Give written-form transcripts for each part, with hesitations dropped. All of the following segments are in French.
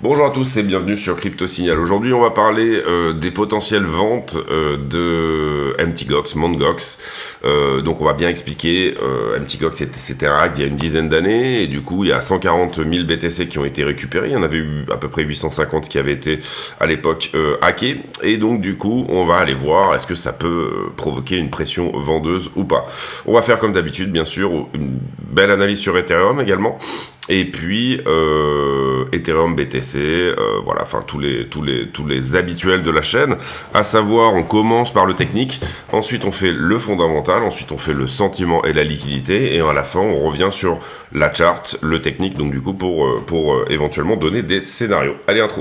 Bonjour à tous et bienvenue sur Crypto Signal. Aujourd'hui, on va parler des potentielles ventes de MTGOX, MontGOX. Donc, on va bien expliquer. MTGOX, c'était un hack il y a une dizaine d'années et du coup, il y a 140 000 BTC qui ont été récupérés. Il y en avait eu à peu près 850 qui avaient été à l'époque hackés. Et donc, du coup, on va aller voir est-ce que ça peut provoquer une pression vendeuse ou pas. On va faire comme d'habitude, bien sûr, une belle analyse sur Ethereum également. Et puis Ethereum BTC, voilà, enfin tous les habituels de la chaîne. À savoir, on commence par le technique, ensuite on fait le fondamental, ensuite on fait le sentiment et la liquidité, et à la fin on revient sur la chart, le technique, donc du coup pour éventuellement donner des scénarios. Allez, intro.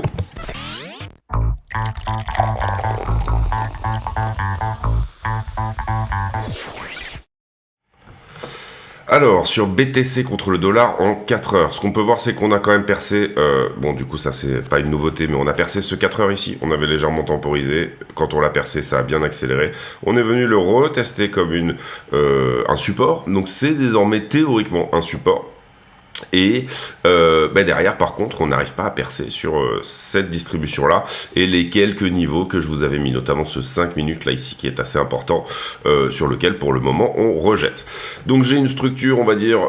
Alors, sur BTC contre le dollar en 4 heures, ce qu'on peut voir, c'est qu'on a quand même percé, bon, du coup, ça, c'est pas une nouveauté, mais on a percé ce 4 heures ici. On avait légèrement temporisé. Quand on l'a percé, ça a bien accéléré. On est venu le retester comme un support. Donc, c'est désormais théoriquement un support. Et derrière, par contre, on n'arrive pas à percer sur cette distribution-là et les quelques niveaux que je vous avais mis, notamment ce 5 minutes là ici qui est assez important, sur lequel pour le moment on rejette. Donc j'ai une structure, on va dire,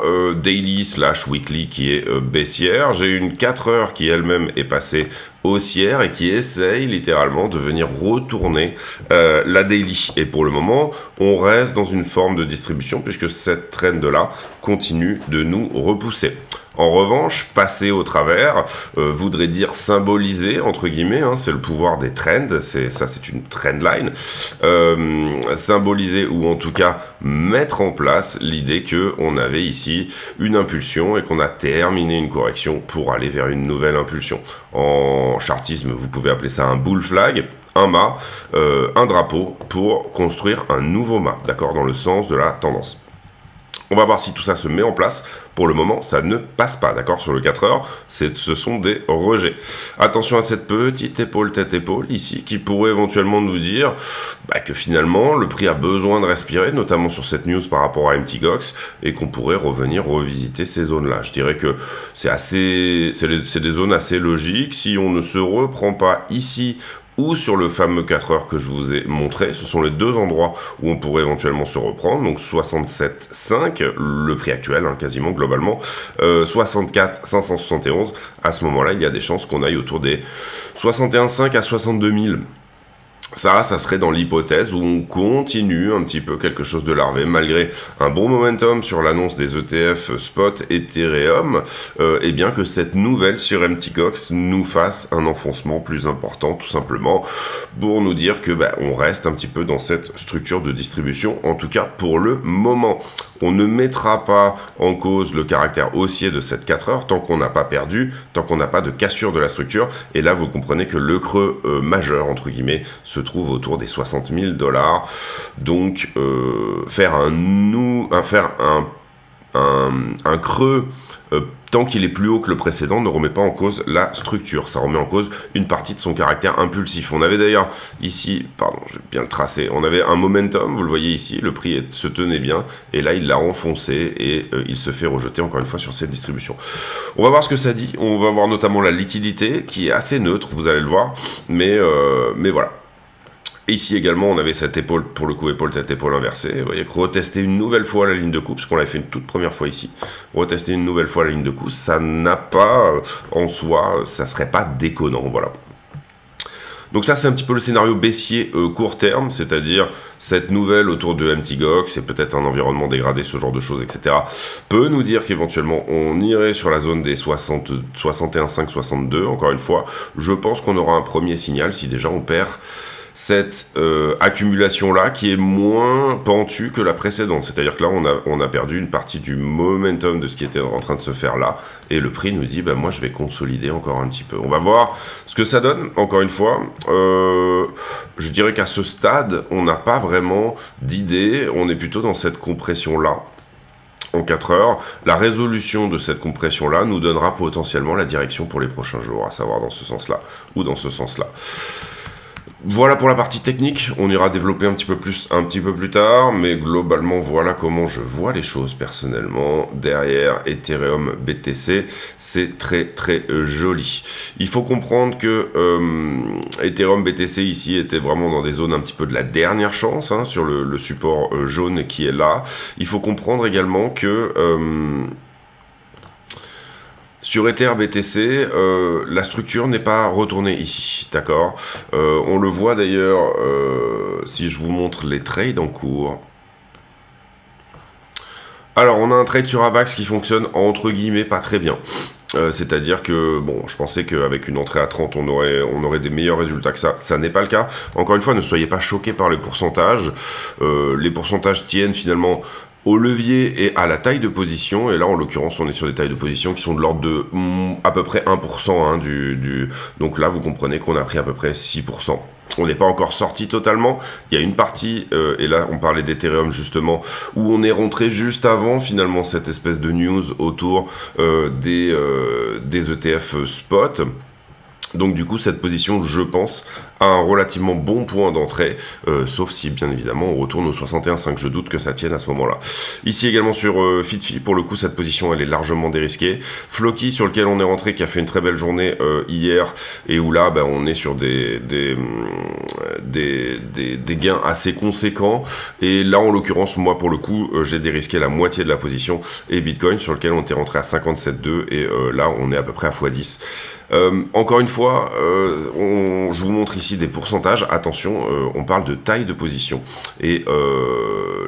daily / weekly qui est baissière. J'ai une 4 heures qui elle-même est passée haussière et qui essaye littéralement de venir retourner la daily. Et pour le moment, on reste dans une forme de distribution puisque cette trend-là continue de nous repousser. En revanche, passer au travers voudrait dire symboliser, entre guillemets, hein, c'est le pouvoir des trends, c'est une trendline, symboliser ou en tout cas mettre en place l'idée qu'on avait ici une impulsion et qu'on a terminé une correction pour aller vers une nouvelle impulsion. En chartisme, vous pouvez appeler ça un bull flag, un mât, un drapeau pour construire un nouveau mât, d'accord, dans le sens de la tendance. On va voir si tout ça se met en place. Pour le moment, ça ne passe pas, d'accord, sur le 4 heures, ce sont des rejets. Attention à cette petite épaule, tête-épaule, ici, qui pourrait éventuellement nous dire que finalement, le prix a besoin de respirer, notamment sur cette news par rapport à MTGOX, et qu'on pourrait revenir revisiter ces zones-là. Je dirais que c'est des zones assez logiques. Si on ne se reprend pas ici, ou sur le fameux 4 heures que je vous ai montré, ce sont les deux endroits où on pourrait éventuellement se reprendre, donc 67,5, le prix actuel, hein, quasiment globalement, 64 571, à ce moment-là, il y a des chances qu'on aille autour des 61,5 à 62 000. Ça serait dans l'hypothèse où on continue un petit peu quelque chose de larvé, malgré un bon momentum sur l'annonce des ETF spot Ethereum, et bien que cette nouvelle sur MTGOX nous fasse un enfoncement plus important, tout simplement, pour nous dire que on reste un petit peu dans cette structure de distribution, en tout cas pour le moment. On ne mettra pas en cause le caractère haussier de cette 4 heures tant qu'on n'a pas perdu, tant qu'on n'a pas de cassure de la structure, et là vous comprenez que le creux majeur, entre guillemets, se trouve autour des 60 000 $. Donc faire un creux tant qu'il est plus haut que le précédent ne remet pas en cause la structure, ça remet en cause une partie de son caractère impulsif. On avait d'ailleurs ici, pardon, je vais bien le tracer, on avait un momentum, vous le voyez ici, le prix se tenait bien, et là il l'a enfoncé et il se fait rejeter encore une fois sur cette distribution. On va voir ce que ça dit, on va voir notamment la liquidité qui est assez neutre, vous allez le voir, mais voilà. Ici également, on avait cette épaule, pour le coup, épaule tête épaule inversée. Vous voyez, retester une nouvelle fois la ligne de coupe, parce qu'on l'avait fait une toute première fois ici. Retester une nouvelle fois la ligne de coupe, ça n'a pas, en soi, ça serait pas déconnant, voilà. Donc ça, c'est un petit peu le scénario baissier court terme, c'est-à-dire cette nouvelle autour de MTGOX, c'est peut-être un environnement dégradé, ce genre de choses, etc., peut nous dire qu'éventuellement, on irait sur la zone des 61,5, 62, encore une fois. Je pense qu'on aura un premier signal si déjà on perd cette accumulation-là qui est moins pentue que la précédente. C'est-à-dire que là, on a perdu une partie du momentum de ce qui était en train de se faire là, et le prix nous dit, moi, je vais consolider encore un petit peu. On va voir ce que ça donne, encore une fois. Je dirais qu'à ce stade, on n'a pas vraiment d'idée, on est plutôt dans cette compression-là. En 4 heures, la résolution de cette compression-là nous donnera potentiellement la direction pour les prochains jours, à savoir dans ce sens-là, ou dans ce sens-là. Voilà pour la partie technique, on ira développer un petit peu plus tard, mais globalement voilà comment je vois les choses personnellement. Derrière Ethereum BTC, c'est très très joli. Il faut comprendre que Ethereum BTC ici était vraiment dans des zones un petit peu de la dernière chance, hein, sur le support jaune qui est là. Il faut comprendre également que sur Ether BTC, la structure n'est pas retournée ici, d'accord. On le voit d'ailleurs, si je vous montre les trades en cours. Alors, on a un trade sur Avax qui fonctionne entre guillemets pas très bien. C'est-à-dire que, bon, je pensais qu'avec une entrée à 30, on aurait des meilleurs résultats que ça. Ça n'est pas le cas. Encore une fois, ne soyez pas choqués par les pourcentages. Les pourcentages tiennent finalement au levier et à la taille de position, et là en l'occurrence on est sur des tailles de position qui sont de l'ordre de à peu près 1%, hein, donc là vous comprenez qu'on a pris à peu près 6%. On n'est pas encore sorti totalement, il y a une partie, et là on parlait d'Ethereum justement, où on est rentré juste avant finalement cette espèce de news autour des ETF spot. Donc du coup, cette position, je pense, a un relativement bon point d'entrée, sauf si, bien évidemment, on retourne au 61,5. Je doute que ça tienne à ce moment-là. Ici également sur Fitfi, pour le coup, cette position, elle est largement dérisquée. Floki, sur lequel on est rentré, qui a fait une très belle journée hier, et où là, on est sur des gains assez conséquents. Et là, en l'occurrence, moi, pour le coup, j'ai dérisqué la moitié de la position. Et Bitcoin, sur lequel on était rentré à 57,2, et là, on est à peu près à x10. Encore une fois, je vous montre ici des pourcentages. Attention, on parle de taille de position. Et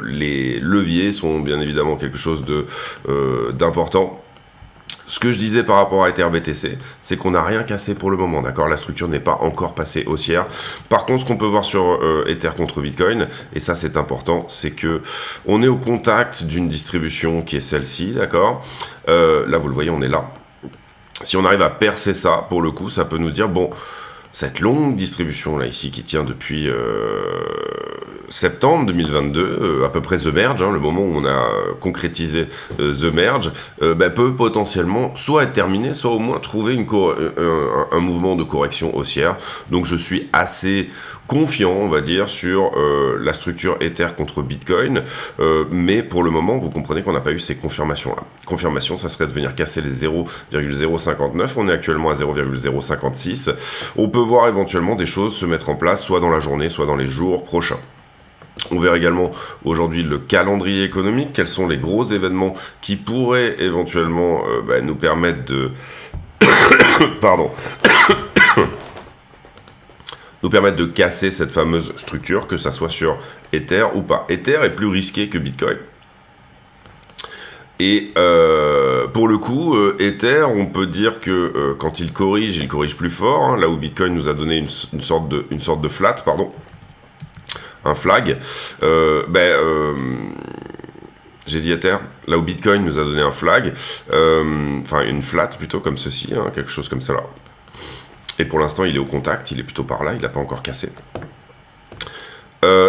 les leviers sont bien évidemment quelque chose d'important. Ce que je disais par rapport à EtherBTC, c'est qu'on n'a rien cassé pour le moment, d'accord. La structure n'est pas encore passée haussière. Par contre, ce qu'on peut voir sur Ether contre Bitcoin, et ça c'est important, c'est que on est au contact d'une distribution qui est celle-ci, d'accord. Là, vous le voyez, on est là. Si on arrive à percer ça, pour le coup, ça peut nous dire, bon, cette longue distribution là ici qui tient depuis septembre 2022, à peu près The Merge, hein, le moment où on a concrétisé The Merge, peut potentiellement soit être terminé, soit au moins trouver un mouvement de correction haussière. Donc je suis assez confiant, on va dire, sur la structure Ether contre Bitcoin, mais pour le moment, vous comprenez qu'on n'a pas eu ces confirmations-là. Confirmation, ça serait de venir casser les 0,059, on est actuellement à 0,056. On peut voir éventuellement des choses se mettre en place, soit dans la journée, soit dans les jours prochains. On verra également aujourd'hui le calendrier économique, quels sont les gros événements qui pourraient éventuellement nous permettre de... Pardon. nous permettre de casser cette fameuse structure, que ça soit sur Ether ou pas. Ether est plus risqué que Bitcoin. Et pour le coup, Ether, on peut dire que quand il corrige plus fort, hein, là où Bitcoin nous a donné une sorte de flat, pardon, un flag, j'ai dit Ether, là où Bitcoin nous a donné un flag, enfin une flat plutôt comme ceci, hein, quelque chose comme ça là. Et pour l'instant, il est au contact, il est plutôt par là, il n'a pas encore cassé.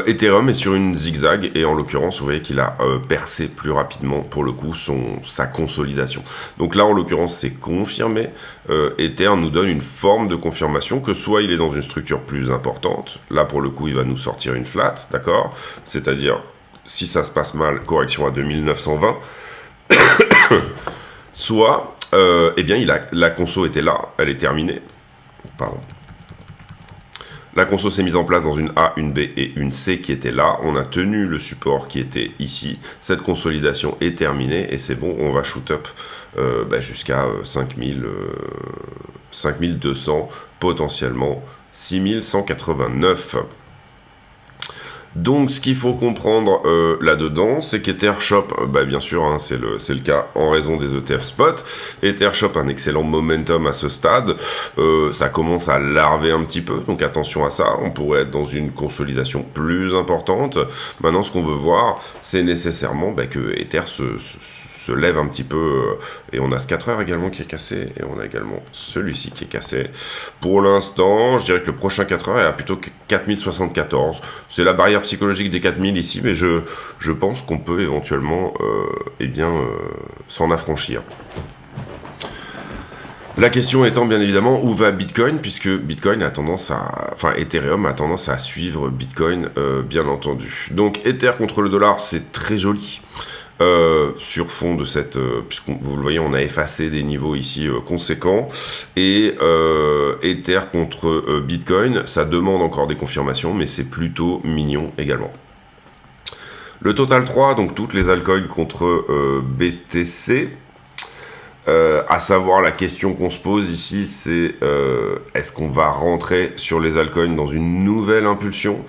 Ethereum est sur une zigzag, et en l'occurrence, vous voyez qu'il a percé plus rapidement, pour le coup, sa consolidation. Donc là, en l'occurrence, c'est confirmé. Ether nous donne une forme de confirmation que soit il est dans une structure plus importante, là, pour le coup, il va nous sortir une flat, d'accord? C'est-à-dire, si ça se passe mal, correction à 2920, soit, eh bien, la conso était là, elle est terminée. Pardon. La conso s'est mise en place dans une A, une B et une C qui étaient là. On a tenu le support qui était ici. Cette consolidation est terminée et c'est bon, on va shoot up jusqu'à 5200, potentiellement 6189. Donc, ce qu'il faut comprendre là-dedans, c'est qu'EtherShop, bien sûr, hein, c'est le cas en raison des ETF spot. EtherShop a un excellent momentum à ce stade. Ça commence à larver un petit peu, donc attention à ça. On pourrait être dans une consolidation plus importante. Maintenant, ce qu'on veut voir, c'est nécessairement que Ether se lève un petit peu, et on a ce 4 heures également qui est cassé, et on a également celui-ci qui est cassé. Pour l'instant, je dirais que le prochain 4 heures est à plutôt 4074. C'est la barrière psychologique des 4000 ici, mais je pense qu'on peut éventuellement s'en affranchir. La question étant bien évidemment où va Bitcoin, puisque Bitcoin a tendance à, enfin Ethereum a tendance à suivre Bitcoin, bien entendu. Donc Ether contre le dollar, c'est très joli. Sur fond de cette, puisque vous le voyez, on a effacé des niveaux ici conséquents, et Ether contre Bitcoin, ça demande encore des confirmations, mais c'est plutôt mignon également. Le total 3, donc toutes les altcoins contre BTC. À savoir, la question qu'on se pose ici, c'est est-ce qu'on va rentrer sur les altcoins dans une nouvelle impulsion,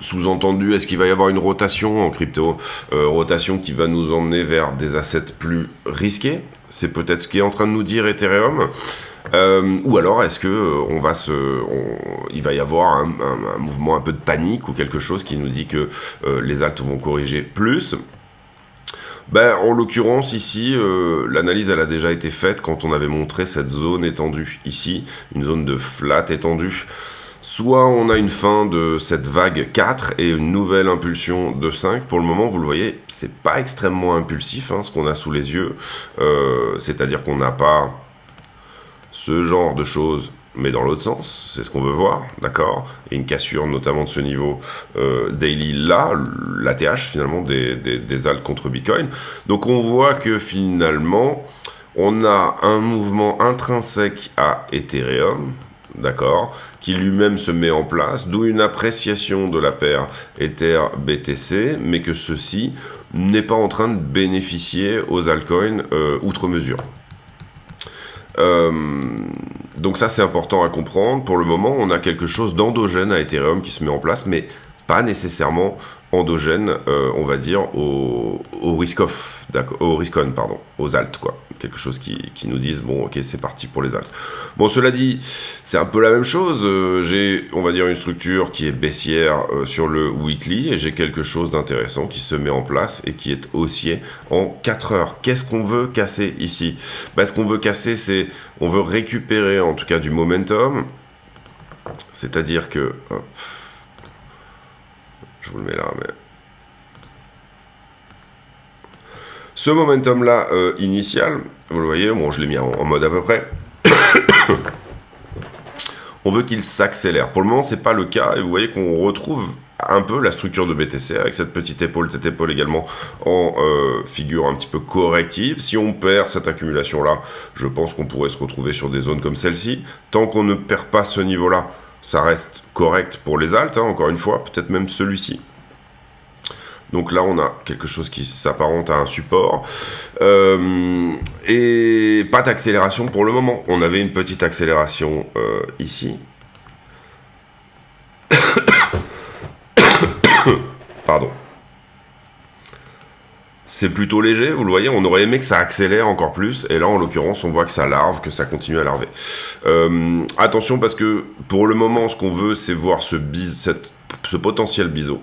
sous-entendu, est-ce qu'il va y avoir une rotation en crypto, rotation qui va nous emmener vers des assets plus risqués? C'est peut-être ce qui est en train de nous dire Ethereum. Ou alors est-ce que il va y avoir un mouvement un peu de panique ou quelque chose qui nous dit que les alts vont corriger plus? Ben, en l'occurrence, ici, l'analyse, elle a déjà été faite quand on avait montré cette zone étendue. Ici, une zone de flat étendue. Soit on a une fin de cette vague 4 et une nouvelle impulsion de 5. Pour le moment, vous le voyez, c'est pas extrêmement impulsif, hein, ce qu'on a sous les yeux. C'est-à-dire qu'on n'a pas ce genre de choses, mais dans l'autre sens, c'est ce qu'on veut voir, d'accord? Et une cassure notamment de ce niveau daily là, l'ATH finalement des alts contre Bitcoin. Donc on voit que finalement, on a un mouvement intrinsèque à Ethereum, d'accord, qui lui-même se met en place, d'où une appréciation de la paire Ether-BTC, mais que ceci n'est pas en train de bénéficier aux altcoins outre mesure. Donc ça c'est important à comprendre. Pour le moment on a quelque chose d'endogène à Ethereum qui se met en place, mais pas nécessairement endogène, on va dire, au risk-off, au risk-on, pardon, aux alt, quoi. Quelque chose qui nous dise, bon, ok, c'est parti pour les alt. Bon, cela dit, c'est un peu la même chose. J'ai, on va dire, une structure qui est baissière sur le weekly, et j'ai quelque chose d'intéressant qui se met en place et qui est haussier en 4 heures. Qu'est-ce qu'on veut casser ici? Ben, ce qu'on veut casser, c'est, on veut récupérer, en tout cas, du momentum. C'est-à-dire que, hop, je vous le mets là, mais... Ce momentum-là, initial, vous le voyez, bon, je l'ai mis en mode à peu près. On veut qu'il s'accélère. Pour le moment, c'est pas le cas, et vous voyez qu'on retrouve un peu la structure de BTC, avec cette petite épaule, tête épaule également, en figure un petit peu corrective. Si on perd cette accumulation-là, je pense qu'on pourrait se retrouver sur des zones comme celle-ci. Tant qu'on ne perd pas ce niveau-là, ça reste correct pour les alts, hein, encore une fois, peut-être même celui-ci. Donc là, on a quelque chose qui s'apparente à un support. Et pas d'accélération pour le moment. On avait une petite accélération ici. Pardon. C'est plutôt léger, vous le voyez, on aurait aimé que ça accélère encore plus, et là en l'occurrence on voit que ça larve, que ça continue à larver. Attention parce que pour le moment ce qu'on veut c'est voir ce potentiel biseau.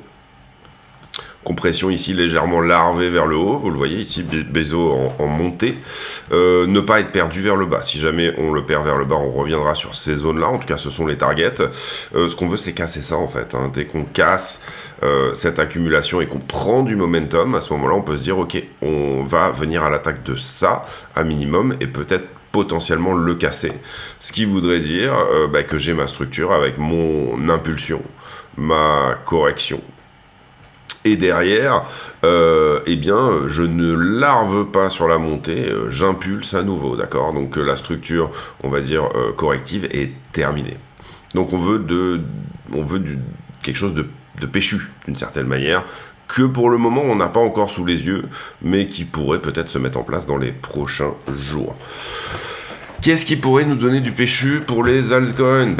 Compression ici légèrement larvée vers le haut, vous le voyez ici, biseau en montée, ne pas être perdu vers le bas. Si jamais on le perd vers le bas, on reviendra sur ces zones-là, en tout cas ce sont les targets. Ce qu'on veut c'est casser ça en fait, hein. Dès qu'on casse cette accumulation et qu'on prend du momentum, à ce moment-là on peut se dire ok, on va venir à l'attaque de ça, à minimum, et peut-être potentiellement le casser. Ce qui voudrait dire que j'ai ma structure avec mon impulsion, ma correction. Et derrière, eh bien, je ne larve pas sur la montée, j'impulse à nouveau, d'accord? Donc la structure, on va dire, corrective est terminée. Donc on veut quelque chose de péchu, d'une certaine manière, que pour le moment on n'a pas encore sous les yeux, mais qui pourrait peut-être se mettre en place dans les prochains jours. Qu'est-ce qui pourrait nous donner du péchu pour les altcoins?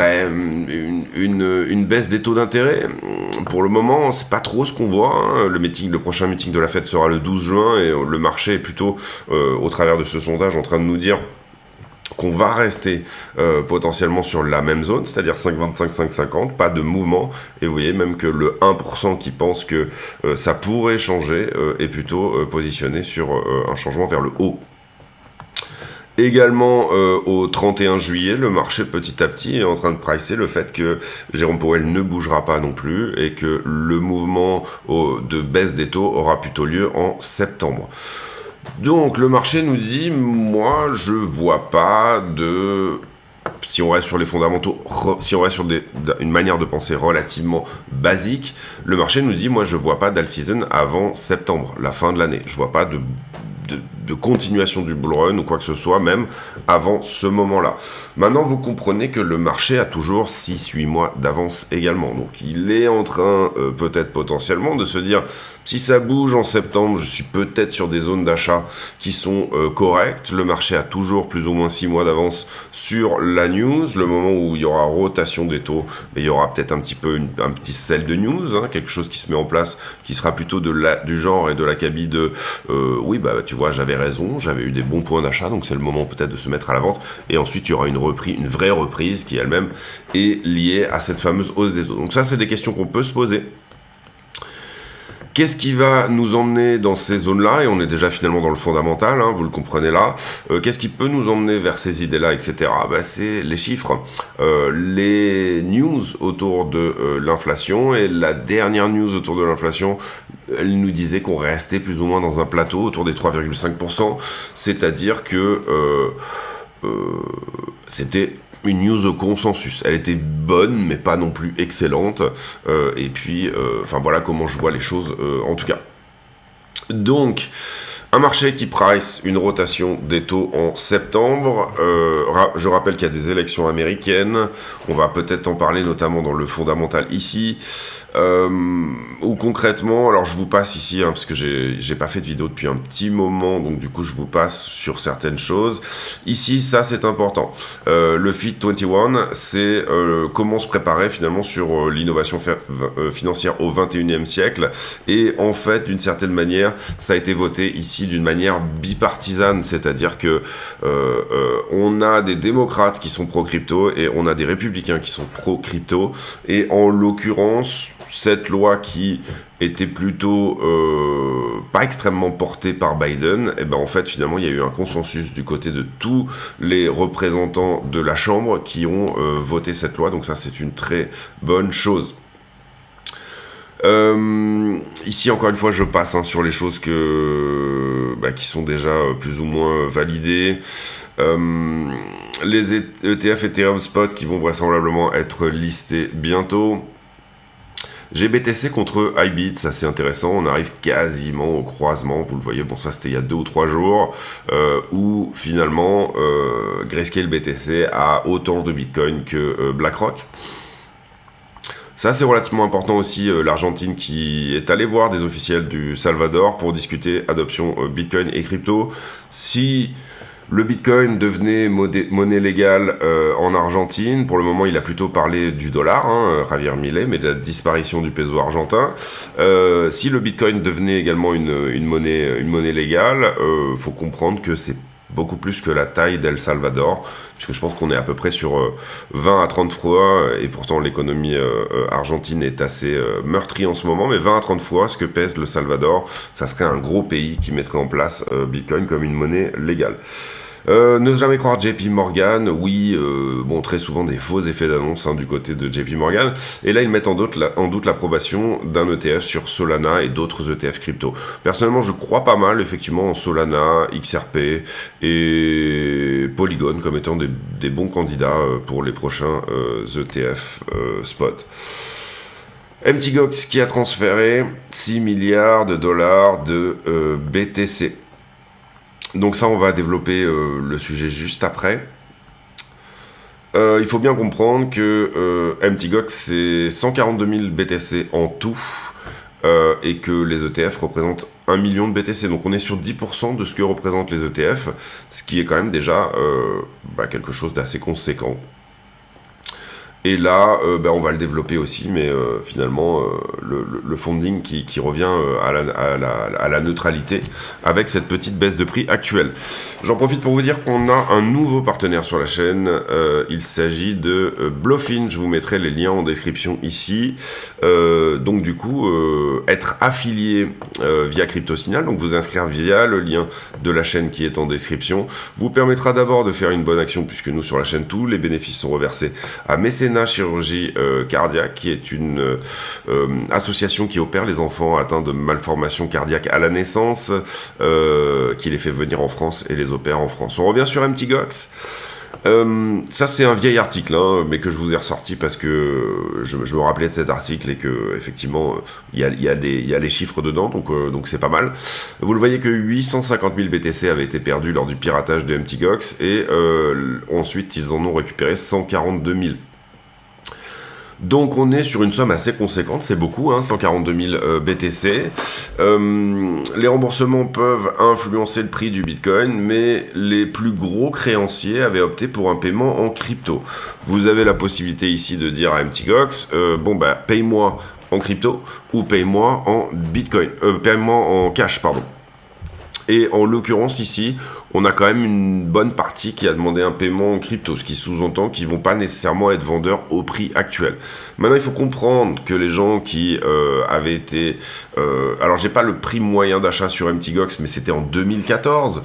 Une baisse des taux d'intérêt. Pour le moment, c'est pas trop ce qu'on voit, hein. Le prochain meeting de la Fed sera le 12 juin et le marché est plutôt, au travers de ce sondage, en train de nous dire qu'on va rester potentiellement sur la même zone, c'est-à-dire 5,25, 5,50, pas de mouvement, et vous voyez même que le 1% qui pense que ça pourrait changer est plutôt positionné sur un changement vers le haut. Également au 31 juillet, le marché petit à petit est en train de pricer le fait que Jérôme Powell ne bougera pas non plus et que le mouvement de baisse des taux aura plutôt lieu en septembre. Donc le marché nous dit, moi je vois pas de... Si on reste sur les fondamentaux, si on reste sur une manière de penser relativement basique, le marché nous dit, moi je vois pas d'all-season avant septembre, la fin de l'année. Je vois pas de continuation du bull run ou quoi que ce soit, même avant ce moment-là. Maintenant, vous comprenez que le marché a toujours 6-8 mois d'avance également. Donc il est en train, peut-être potentiellement, de se dire, si ça bouge en septembre, je suis peut-être sur des zones d'achat qui sont correctes. Le marché a toujours plus ou moins 6 mois d'avance sur la news. Le moment où il y aura rotation des taux, il y aura peut-être un petit sell de news, hein, quelque chose qui se met en place, qui sera plutôt du genre et de l'acabit de oui, bah tu vois, j'avais raison, j'avais eu des bons points d'achat, donc c'est le moment peut-être de se mettre à la vente. Et ensuite, il y aura une vraie reprise qui elle-même est liée à cette fameuse hausse des taux. Donc ça, c'est des questions qu'on peut se poser. Qu'est-ce qui va nous emmener dans ces zones-là? Et on est déjà finalement dans le fondamental, hein, vous le comprenez là. Qu'est-ce qui peut nous emmener vers ces idées-là, etc. C'est les chiffres, les news autour de l'inflation. Et la dernière news autour de l'inflation, elle nous disait qu'on restait plus ou moins dans un plateau autour des 3,5%. C'est-à-dire que c'était une news au consensus. Elle était bonne, mais pas non plus excellente. Et puis, voilà comment je vois les choses, en tout cas. Donc, un marché qui price une rotation des taux en septembre. Je rappelle qu'il y a des élections américaines. On va peut-être en parler notamment dans le fondamental ici. Ou concrètement, alors je vous passe ici, hein, parce que j'ai pas fait de vidéo depuis un petit moment, donc du coup je vous passe sur certaines choses. Ici, ça c'est important. Le FIT 21, c'est comment se préparer finalement sur l'innovation financière au 21e siècle. Et en fait, d'une certaine manière, ça a été voté ici d'une manière bipartisane, c'est-à-dire que on a des démocrates qui sont pro-crypto et on a des républicains qui sont pro-crypto. Et en l'occurrence, cette loi qui était plutôt pas extrêmement portée par Biden, et ben en fait finalement il y a eu un consensus du côté de tous les représentants de la Chambre qui ont voté cette loi, donc ça c'est une très bonne chose. Ici encore une fois je passe sur les choses qui sont déjà plus ou moins validées. Les ETF Ethereum Spot qui vont vraisemblablement être listés bientôt. GBTC contre IBIT, ça c'est intéressant, on arrive quasiment au croisement, vous le voyez, bon ça c'était il y a 2 ou 3 jours, où finalement Grayscale BTC a autant de Bitcoin que BlackRock. Ça c'est relativement important aussi, l'Argentine qui est allée voir des officiels du Salvador pour discuter adoption Bitcoin et crypto. Si le Bitcoin devenait monnaie légale en Argentine, pour le moment il a plutôt parlé du dollar, Javier Milei, mais de la disparition du peso argentin. Si le Bitcoin devenait également une monnaie légale, faut comprendre que c'est beaucoup plus que la taille d'El Salvador, puisque je pense qu'on est à peu près sur 20 à 30 fois, et pourtant l'économie argentine est assez meurtrie en ce moment, mais 20 à 30 fois ce que pèse le Salvador, ça serait un gros pays qui mettrait en place Bitcoin comme une monnaie légale. Ne jamais croire JP Morgan, oui, très souvent des faux effets d'annonce du côté de JP Morgan, et là ils mettent en doute l'approbation d'un ETF sur Solana et d'autres ETF crypto. Personnellement je crois pas mal effectivement en Solana, XRP et Polygon comme étant des bons candidats pour les prochains ETF spot. MTGOX qui a transféré 6 milliards de dollars de BTC. Donc ça, on va développer le sujet juste après. Il faut bien comprendre que MTGOX, c'est 142 000 BTC en tout, et que les ETF représentent 1 million de BTC. Donc on est sur 10% de ce que représentent les ETF, ce qui est quand même déjà quelque chose d'assez conséquent. Et là, on va le développer aussi, mais finalement, le funding qui revient à la neutralité avec cette petite baisse de prix actuelle. J'en profite pour vous dire qu'on a un nouveau partenaire sur la chaîne. Il s'agit de Bluffin. Je vous mettrai les liens en description ici. Donc du coup, être affilié via CryptoSignal, donc vous inscrire via le lien de la chaîne qui est en description, vous permettra d'abord de faire une bonne action, puisque nous sur la chaîne, tous les bénéfices sont reversés à Mécénat Sena Chirurgie Cardiaque, qui est une association qui opère les enfants atteints de malformations cardiaques à la naissance, qui les fait venir en France et les opère en France. On revient sur MTGOX. Ça c'est un vieil article, hein, mais que je vous ai ressorti parce que je me rappelais de cet article et que effectivement il y a les chiffres dedans, donc c'est pas mal. Vous le voyez que 850 000 BTC avaient été perdus lors du piratage de MTGOX et ensuite ils en ont récupéré 142 000. Donc on est sur une somme assez conséquente, c'est beaucoup, hein, 142 000 BTC. Les remboursements peuvent influencer le prix du Bitcoin, mais les plus gros créanciers avaient opté pour un paiement en crypto. Vous avez la possibilité ici de dire à MTGOX, paye-moi en crypto ou paye-moi en Bitcoin, paye-moi en cash, pardon. Et en l'occurrence ici, on a quand même une bonne partie qui a demandé un paiement en crypto, ce qui sous-entend qu'ils vont pas nécessairement être vendeurs au prix actuel. Maintenant, il faut comprendre que les gens qui avaient été... alors, j'ai pas le prix moyen d'achat sur MTGOX, mais c'était en 2014.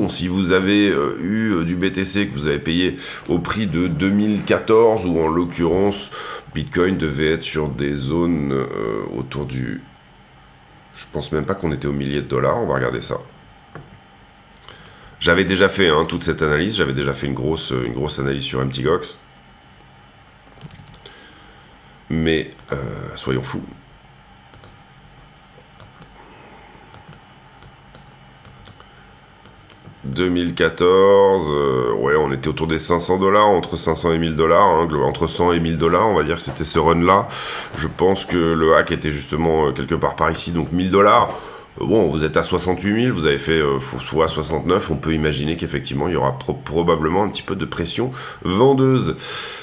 Si vous avez eu du BTC que vous avez payé au prix de 2014, ou en l'occurrence, Bitcoin devait être sur des zones autour du... Je pense même pas qu'on était aux milliers de dollars, on va regarder ça. J'avais déjà fait toute cette analyse, j'avais déjà fait une grosse analyse sur MTGOX. Mais, soyons fous. « 2014, on était autour des 500 $, entre 500 et 1000 $, entre 100 et 1000 $, on va dire que c'était ce run-là. Je pense que le hack était justement quelque part par ici, donc 1000 $. Vous êtes à 68 000, vous avez fait fois 69, on peut imaginer qu'effectivement, il y aura probablement un petit peu de pression vendeuse.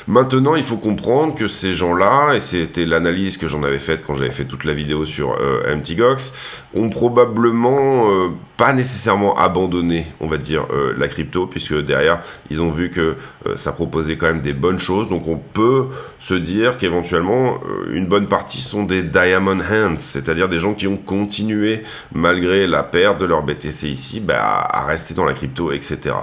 Maintenant, il faut comprendre que ces gens-là, et c'était l'analyse que j'en avais faite quand j'avais fait toute la vidéo sur MTGOX, ont probablement pas nécessairement abandonné, on va dire, la crypto, puisque derrière, ils ont vu que ça proposait quand même des bonnes choses, donc on peut se dire qu'éventuellement, une bonne partie sont des Diamond Hands, c'est-à-dire des gens qui ont continué malgré la perte de leur BTC ici, à rester dans la crypto, etc.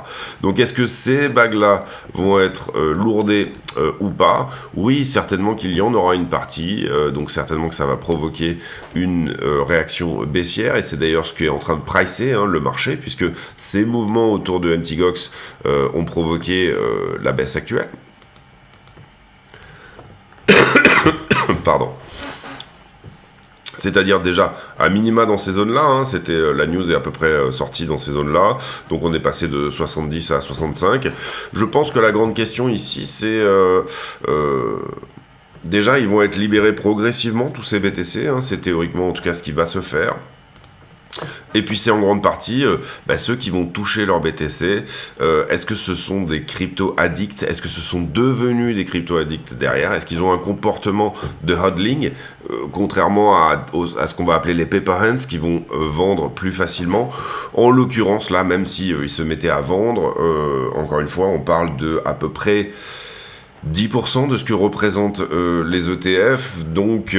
Donc est-ce que ces bagues-là vont être lourdées ou pas? Oui, certainement qu'il y en aura une partie, donc certainement que ça va provoquer une réaction baissière, et c'est d'ailleurs ce qui est en train de pricer le marché, puisque ces mouvements autour de MTGOX ont provoqué la baisse actuelle. Pardon. C'est-à-dire déjà à minima dans ces zones-là, c'était la news est à peu près sortie dans ces zones-là, donc on est passé de 70 à 65. Je pense que la grande question ici, c'est déjà ils vont être libérés progressivement tous ces BTC, c'est théoriquement en tout cas ce qui va se faire. Et puis c'est en grande partie ceux qui vont toucher leur BTC. Est-ce que ce sont des crypto-addicts? Est-ce que ce sont devenus des crypto-addicts derrière? Est-ce qu'ils ont un comportement de hodling, contrairement à ce qu'on va appeler les paper hands, qui vont vendre plus facilement? En l'occurrence là, même si ils se mettaient à vendre, encore une fois, on parle de à peu près 10% de ce que représentent les ETF, donc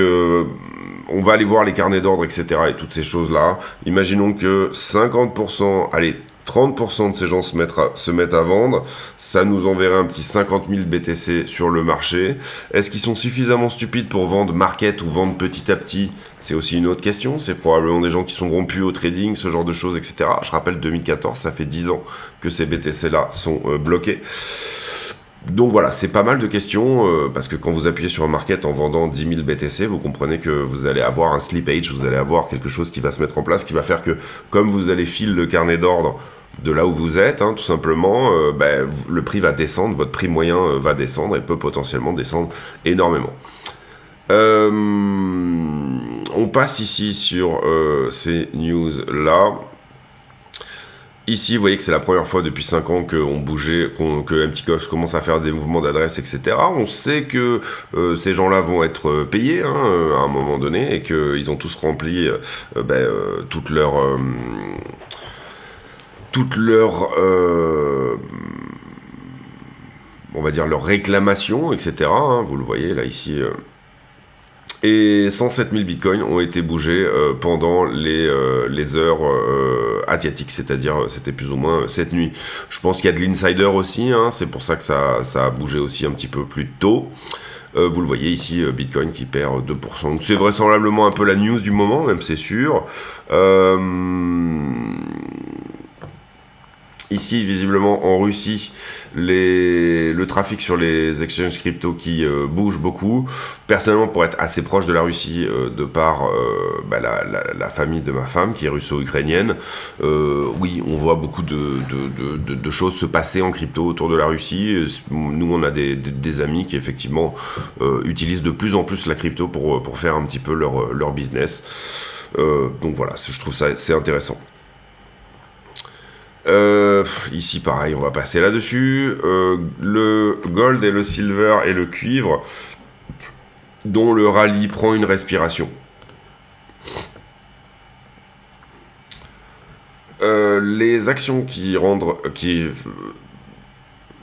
on va aller voir les carnets d'ordre, etc. et toutes ces choses-là. Imaginons que 50%, allez, 30% de ces gens se mettent à vendre, ça nous enverrait un petit 50 000 BTC sur le marché. Est-ce qu'ils sont suffisamment stupides pour vendre market ou vendre petit à petit? C'est aussi une autre question, c'est probablement des gens qui sont rompus au trading, ce genre de choses, etc. Je rappelle 2014, ça fait 10 ans que ces BTC-là sont bloqués. Donc voilà, c'est pas mal de questions, parce que quand vous appuyez sur un market en vendant 10 000 BTC, vous comprenez que vous allez avoir un slippage, vous allez avoir quelque chose qui va se mettre en place, qui va faire que, comme vous allez filer le carnet d'ordre de là où vous êtes, tout simplement, le prix va descendre, votre prix moyen va descendre et peut potentiellement descendre énormément. On passe ici sur ces news-là. Ici, vous voyez que c'est la première fois depuis 5 ans qu'on bougeait, que MTGOX commence à faire des mouvements d'adresse, etc. On sait que ces gens-là vont être payés à un moment donné, et qu'ils ont tous rempli toutes leurs on va dire leurs réclamations, etc. Vous le voyez là ici. Et 107 000 bitcoins ont été bougés pendant les heures asiatiques, c'est-à-dire c'était plus ou moins cette nuit. Je pense qu'il y a de l'insider aussi, hein, c'est pour ça que ça a bougé aussi un petit peu plus tôt. Vous le voyez ici, Bitcoin qui perd 2%. Donc c'est vraisemblablement un peu la news du moment, même c'est sûr. Ici, visiblement, en Russie, le trafic sur les exchanges crypto qui bouge beaucoup. Personnellement, pour être assez proche de la Russie, de par la famille de ma femme, qui est russo-ukrainienne, oui, on voit beaucoup de choses se passer en crypto autour de la Russie. Nous, on a des amis qui, effectivement, utilisent de plus en plus la crypto pour faire un petit peu leur business. Donc voilà, je trouve ça c'est intéressant. Ici pareil, on va passer là-dessus. Le gold et le silver et le cuivre, dont le rallye prend une respiration. Les actions qui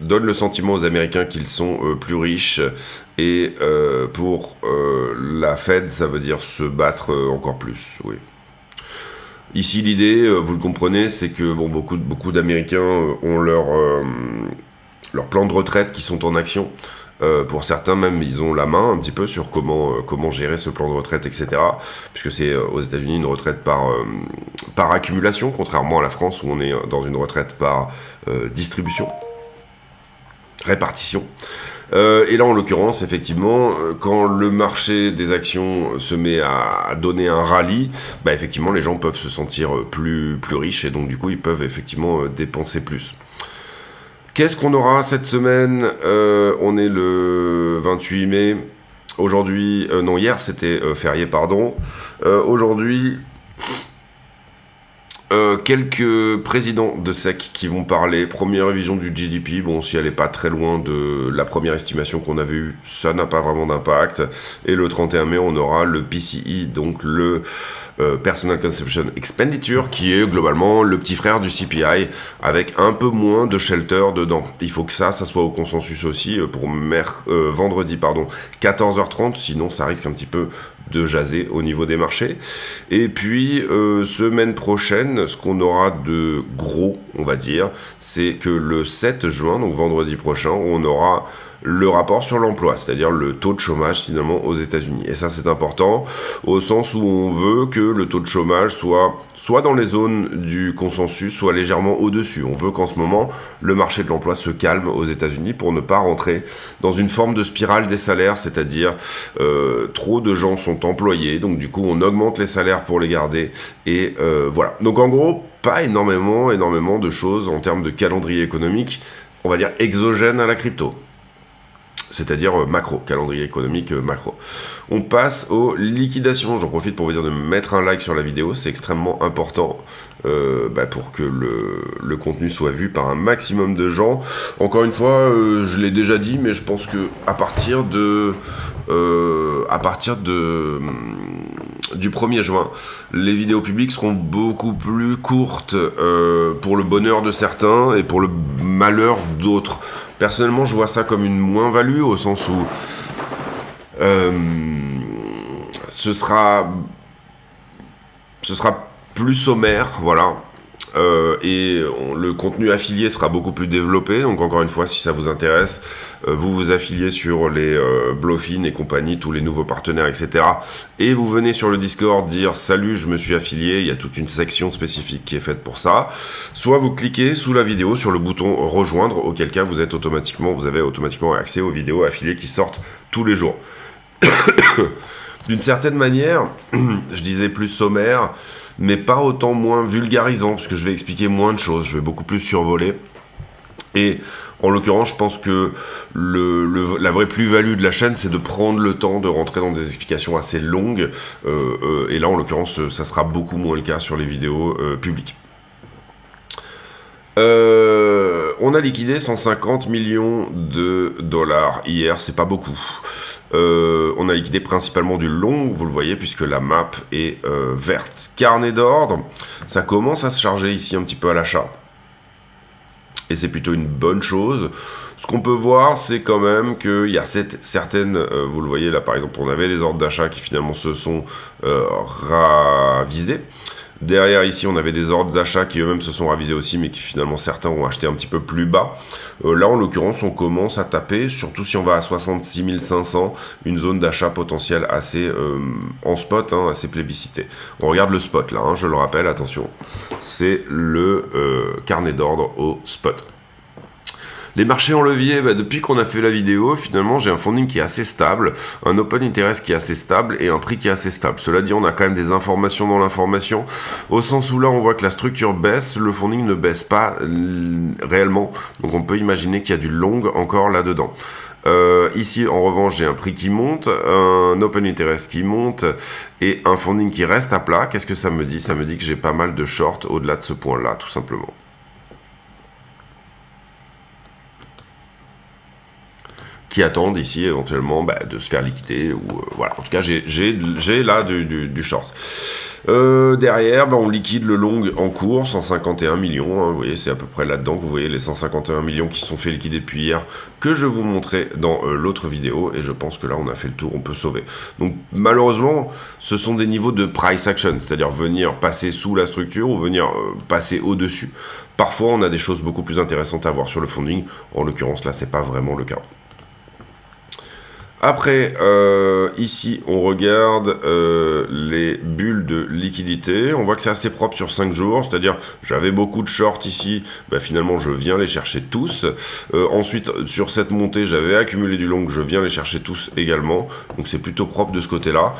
donnent le sentiment aux Américains qu'ils sont plus riches et pour la Fed, ça veut dire se battre encore plus, oui. Ici, l'idée, vous le comprenez, c'est que bon, beaucoup d'Américains ont leur plan de retraite qui sont en action. Pour certains, même, ils ont la main un petit peu sur comment gérer ce plan de retraite, etc. Puisque c'est aux États-Unis une retraite par accumulation, contrairement à la France où on est dans une retraite par répartition. Et là, en l'occurrence, effectivement, quand le marché des actions se met à donner un rallye, bah, effectivement, les gens peuvent se sentir plus riches et donc, du coup, ils peuvent effectivement dépenser plus. Qu'est-ce qu'on aura cette semaine ? On est le 28 mai. Aujourd'hui, non, hier, c'était férié, pardon. Aujourd'hui... quelques présidents de SEC qui vont parler. Première révision du GDP, bon, si elle n'est pas très loin de la première estimation qu'on avait eue, ça n'a pas vraiment d'impact. Et le 31 mai, on aura le PCE, donc le Personal Consumption Expenditure, qui est globalement le petit frère du CPI, avec un peu moins de shelter dedans. Il faut que ça soit au consensus aussi pour vendredi, 14h30, sinon ça risque un petit peu de jaser au niveau des marchés. Et puis, semaine prochaine, ce qu'on aura de gros, on va dire, c'est que le 7 juin, donc vendredi prochain, on aura le rapport sur l'emploi, c'est-à-dire le taux de chômage finalement aux États-Unis. Et ça, c'est important au sens où on veut que le taux de chômage soit dans les zones du consensus, soit légèrement au-dessus. On veut qu'en ce moment, le marché de l'emploi se calme aux États-Unis pour ne pas rentrer dans une forme de spirale des salaires, c'est-à-dire trop de gens sont employés, donc du coup, on augmente les salaires pour les garder, et voilà. Donc en gros, pas énormément de choses en termes de calendrier économique, on va dire exogène à la crypto. C'est-à-dire macro, calendrier économique macro. On passe aux liquidations. J'en profite pour vous dire de mettre un like sur la vidéo, c'est extrêmement important pour que le contenu soit vu par un maximum de gens. Encore une fois, je l'ai déjà dit, mais je pense que à partir du 1er juin, les vidéos publiques seront beaucoup plus courtes pour le bonheur de certains et pour le malheur d'autres. Personnellement, je vois ça comme une moins-value, au sens où ce sera plus sommaire, voilà. Et le contenu affilié sera beaucoup plus développé. Donc encore une fois, si ça vous intéresse, vous affiliez sur les Bluefin et compagnie, tous les nouveaux partenaires, etc. Et vous venez sur le Discord dire « Salut, je me suis affilié », il y a toute une section spécifique qui est faite pour ça. Soit vous cliquez sous la vidéo sur le bouton « Rejoindre », auquel cas vous avez automatiquement accès aux vidéos affiliées qui sortent tous les jours. D'une certaine manière, je disais plus sommaire, mais pas autant moins vulgarisant, parce que je vais expliquer moins de choses, je vais beaucoup plus survoler. Et en l'occurrence, je pense que la vraie plus-value de la chaîne, c'est de prendre le temps de rentrer dans des explications assez longues. Et là, en l'occurrence, ça sera beaucoup moins le cas sur les vidéos publiques. On a liquidé 150 millions de dollars hier, c'est pas beaucoup. On a liquidé principalement du long, vous le voyez, puisque la map est verte. Carnet d'ordre, ça commence à se charger ici un petit peu à l'achat. et c'est plutôt une bonne chose. Ce qu'on peut voir, c'est quand même qu'il y a certaines, vous le voyez là par exemple, on avait les ordres d'achat qui finalement se sont ravisés. Derrière ici, on avait des ordres d'achat qui eux-mêmes se sont ravisés aussi, mais qui finalement certains ont acheté un petit peu plus bas. Là, en l'occurrence, on commence à taper, surtout si on va à 66 500, une zone d'achat potentielle assez en spot, hein, assez plébiscitée. On regarde le spot là, hein, je le rappelle, attention, c'est le carnet d'ordre au spot. Les marchés en levier, depuis qu'on a fait la vidéo, finalement, j'ai un funding qui est assez stable, un open interest qui est assez stable et un prix qui est assez stable. Cela dit, on a quand même des informations dans l'information, au sens où là, on voit que la structure baisse, le funding ne baisse pas réellement, donc on peut imaginer qu'il y a du long encore là-dedans. Ici, en revanche, j'ai un prix qui monte, un open interest qui monte et un funding qui reste à plat. Qu'est-ce que ça me dit? Ça me dit que j'ai pas mal de short au-delà de ce point-là, tout simplement. Qui attendent ici éventuellement de se faire liquider ou voilà. En tout cas, j'ai là du short. Derrière, on liquide le long en cours, 151 millions. Hein, vous voyez, c'est à peu près là-dedans que vous voyez les 151 millions qui sont fait liquider depuis hier, que je vous montrais dans l'autre vidéo. Et je pense que là, on a fait le tour, on peut sauver. Donc, malheureusement, ce sont des niveaux de price action, c'est-à-dire venir passer sous la structure ou venir passer au-dessus. Parfois, on a des choses beaucoup plus intéressantes à voir sur le funding. En l'occurrence, là, c'est pas vraiment le cas. Après, ici, on regarde les bulles de liquidité. On voit que c'est assez propre sur 5 jours, c'est-à-dire j'avais beaucoup de shorts ici, finalement je viens les chercher tous. Ensuite, sur cette montée, j'avais accumulé du long, je viens les chercher tous également. Donc c'est plutôt propre de ce côté-là.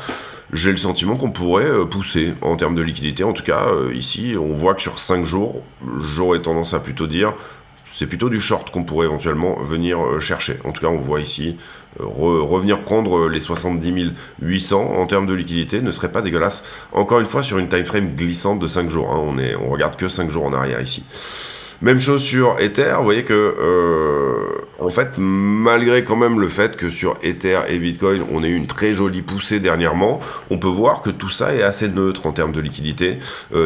J'ai le sentiment qu'on pourrait pousser en termes de liquidité. En tout cas, ici, on voit que sur 5 jours, j'aurais tendance à plutôt dire... c'est plutôt du short qu'on pourrait éventuellement venir chercher. En tout cas, on voit ici revenir prendre les 70 800 en termes de liquidité ne serait pas dégueulasse. Encore une fois, sur une time frame glissante de 5 jours. Hein, on regarde que 5 jours en arrière ici. Même chose sur Ether, vous voyez que, en fait, malgré quand même le fait que sur Ether et Bitcoin, on ait eu une très jolie poussée dernièrement, on peut voir que tout ça est assez neutre en termes de liquidité.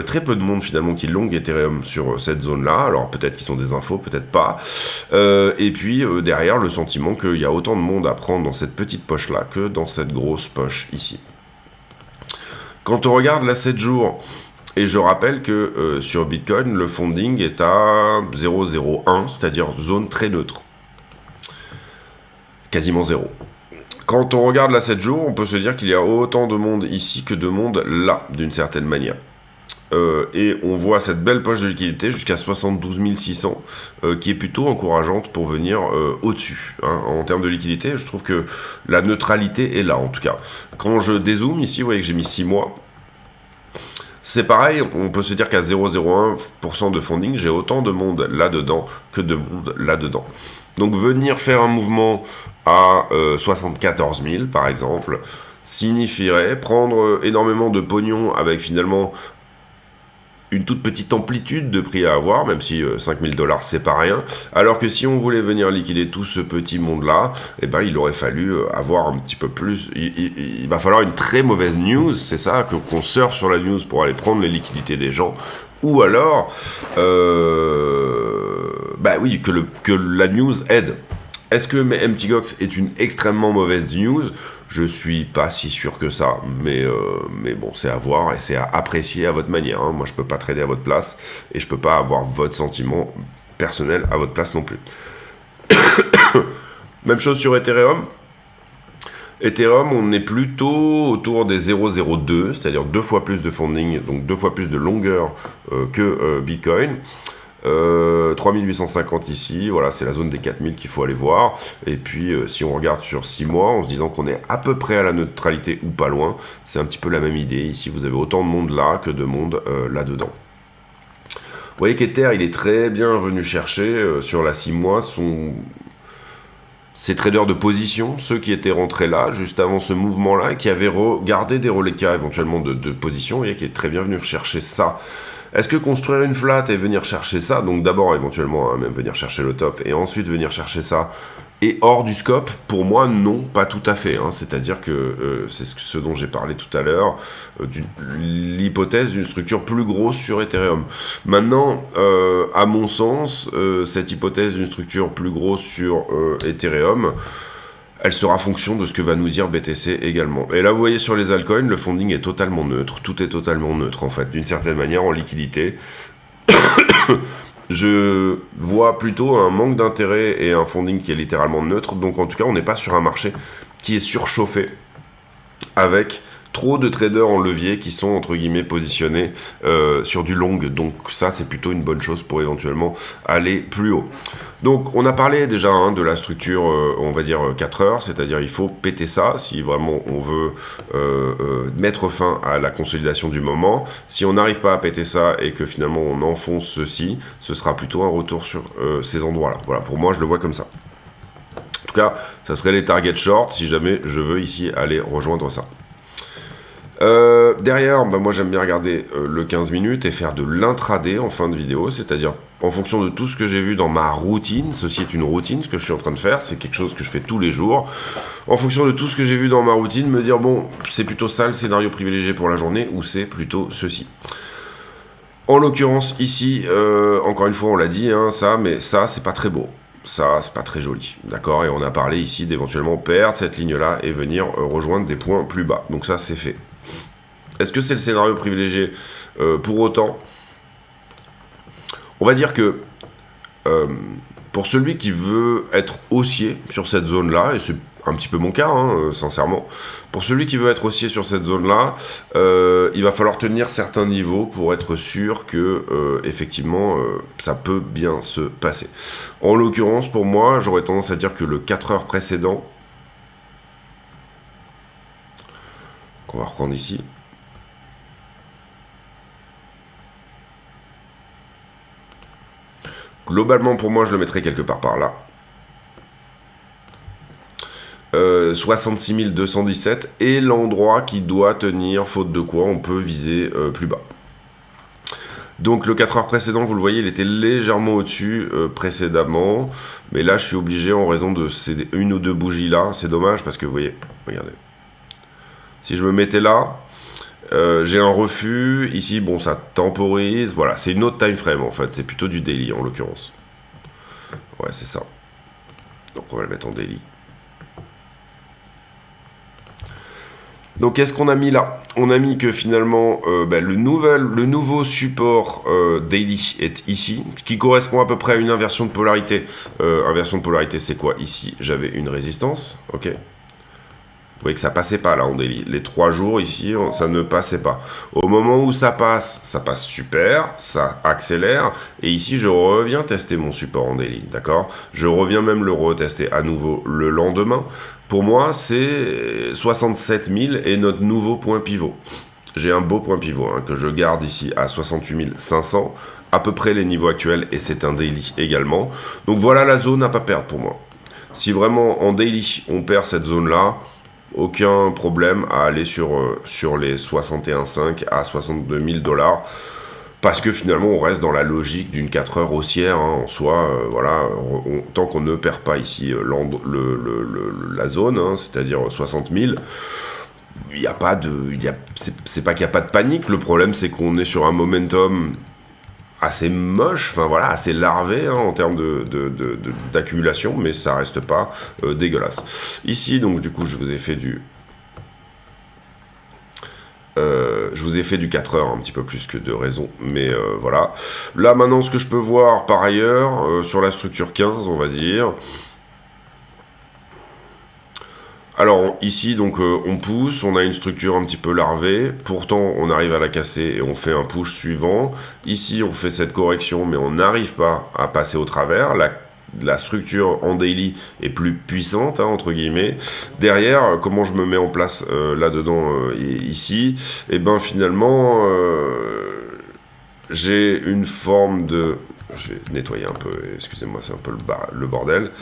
Très peu de monde finalement qui long Ethereum sur cette zone-là, alors peut-être qu'ils sont des infos, peut-être pas. Et puis derrière, le sentiment qu'il y a autant de monde à prendre dans cette petite poche-là que dans cette grosse poche ici. Quand on regarde la 7 jours... Et je rappelle que sur Bitcoin, le funding est à 0,01, c'est-à-dire zone très neutre. Quasiment zéro. Quand on regarde la 7 jours, on peut se dire qu'il y a autant de monde ici que de monde là, d'une certaine manière. Et on voit cette belle poche de liquidité jusqu'à 72 600, qui est plutôt encourageante pour venir au-dessus. Hein. En termes de liquidité, je trouve que la neutralité est là, en tout cas. Quand je dézoome ici, vous voyez que j'ai mis 6 mois. C'est pareil, on peut se dire qu'à 0,01% de funding, j'ai autant de monde là-dedans que de monde là-dedans. Donc venir faire un mouvement à 74 000 par exemple, signifierait prendre énormément de pognon avec finalement une toute petite amplitude de prix à avoir, même si 5 000 $ c'est pas rien, alors que si on voulait venir liquider tout ce petit monde-là, eh ben, il aurait fallu avoir un petit peu plus, il va falloir une très mauvaise news, c'est ça, qu'on surfe sur la news pour aller prendre les liquidités des gens, ou alors, oui, que la news aide. Est-ce que MTGOX est une extrêmement mauvaise news? Je suis pas si sûr que ça, mais bon, c'est à voir et c'est à apprécier à votre manière. Hein. Moi, je peux pas trader à votre place et je peux pas avoir votre sentiment personnel à votre place non plus. Même chose sur Ethereum. Ethereum, on est plutôt autour des 0,02, c'est-à-dire 2 fois plus de funding, donc 2 fois plus de longueur que Bitcoin. 3850 ici, voilà, c'est la zone des 4000 qu'il faut aller voir. Et puis, si on regarde sur 6 mois, en se disant qu'on est à peu près à la neutralité ou pas loin, c'est un petit peu la même idée. Ici, vous avez autant de monde là que de monde là-dedans. Vous voyez qu'Ether, il est très bien venu chercher sur la 6 mois ces traders de position, ceux qui étaient rentrés là, juste avant ce mouvement-là, et qui avaient gardé des reliquats éventuellement de position, et qui est très bien venu chercher ça. Est-ce que construire une flat et venir chercher ça, donc d'abord éventuellement même venir chercher le top et ensuite venir chercher ça, est hors du scope? Pour moi, non, pas tout à fait. C'est-à-dire que c'est ce dont j'ai parlé tout à l'heure, l'hypothèse d'une structure plus grosse sur Ethereum. Maintenant, à mon sens, cette hypothèse d'une structure plus grosse sur Ethereum, elle sera fonction de ce que va nous dire BTC également. Et là, vous voyez sur les altcoins, le funding est totalement neutre. Tout est totalement neutre, en fait, d'une certaine manière, en liquidité. Je vois plutôt un manque d'intérêt et un funding qui est littéralement neutre. Donc, en tout cas, on n'est pas sur un marché qui est surchauffé avec trop de traders en levier qui sont, entre guillemets, positionnés sur du long. Donc ça, c'est plutôt une bonne chose pour éventuellement aller plus haut. Donc, on a parlé déjà de la structure, on va dire 4 heures, c'est-à-dire il faut péter ça si vraiment on veut mettre fin à la consolidation du moment. Si on n'arrive pas à péter ça et que finalement on enfonce ceci, ce sera plutôt un retour sur ces endroits-là. Voilà, pour moi, je le vois comme ça. En tout cas, ça serait les target short si jamais je veux ici aller rejoindre ça. Derrière, moi j'aime bien regarder le 15 minutes et faire de l'intraday en fin de vidéo, c'est-à-dire en fonction de tout ce que j'ai vu dans ma routine. Ceci est une routine, ce que je suis en train de faire, c'est quelque chose que je fais tous les jours. En fonction de tout ce que j'ai vu dans ma routine, me dire bon, c'est plutôt ça le scénario privilégié pour la journée ou c'est plutôt ceci. En l'occurrence ici, encore une fois on l'a dit, mais ça c'est pas très beau. Ça, c'est pas très joli, d'accord? Et on a parlé ici d'éventuellement perdre cette ligne-là et venir rejoindre des points plus bas. Donc ça, c'est fait. Est-ce que c'est le scénario privilégié? Pour autant, on va dire que pour celui qui veut être haussier sur cette zone-là, et c'est un petit peu mon cas, sincèrement, pour celui qui veut être haussier sur cette zone-là, il va falloir tenir certains niveaux pour être sûr que, effectivement, ça peut bien se passer. En l'occurrence, pour moi, j'aurais tendance à dire que le 4 heures précédent, qu'on va reprendre ici, globalement, pour moi, je le mettrais quelque part par là. 66 217 est l'endroit qui doit tenir, faute de quoi on peut viser plus bas. Donc le 4 heures précédent, vous le voyez, il était légèrement au-dessus précédemment, mais là je suis obligé en raison de ces une ou deux bougies là, c'est dommage parce que vous voyez, regardez, si je me mettais là, j'ai un refus, ici bon ça temporise, voilà, c'est une autre time frame en fait, c'est plutôt du daily en l'occurrence. Ouais c'est ça, donc on va le mettre en daily. Donc qu'est-ce qu'on a mis là? On a mis que finalement le nouveau support daily est ici, qui correspond à peu près à une inversion de polarité. Inversion de polarité c'est quoi? Ici j'avais une résistance, ok. Vous voyez que ça passait pas là en daily. Les 3 jours ici, ça ne passait pas. Au moment où ça passe super, ça accélère. Et ici, je reviens tester mon support en daily, d'accord? Je reviens même le retester à nouveau le lendemain. Pour moi, c'est 67 000 et notre nouveau point pivot. J'ai un beau point pivot que je garde ici à 68 500, à peu près les niveaux actuels, et c'est un daily également. Donc voilà la zone à pas perdre pour moi. Si vraiment en daily, on perd cette zone-là, aucun problème à aller sur les 61,5 à 62 000 $, parce que finalement on reste dans la logique d'une 4 heures haussière en soi, voilà, tant qu'on ne perd pas ici la zone, c'est-à-dire 60 000, il n'y a pas de, c'est pas qu'il n'y a pas de panique, le problème c'est qu'on est sur un momentum assez moche, enfin voilà, assez larvé en termes d'accumulation, mais ça reste pas dégueulasse. Ici, donc du coup, je vous ai fait du 4 heures, un petit peu plus que de raison, mais voilà. Là, maintenant, ce que je peux voir par ailleurs, sur la structure 15, on va dire... Alors ici donc on pousse, on a une structure un petit peu larvée, pourtant on arrive à la casser et on fait un push suivant. Ici on fait cette correction mais on n'arrive pas à passer au travers. La structure en daily est plus puissante entre guillemets. Derrière, comment je me mets en place là-dedans ici, et ben finalement j'ai une forme de... Je vais nettoyer un peu, excusez-moi c'est un peu le bordel.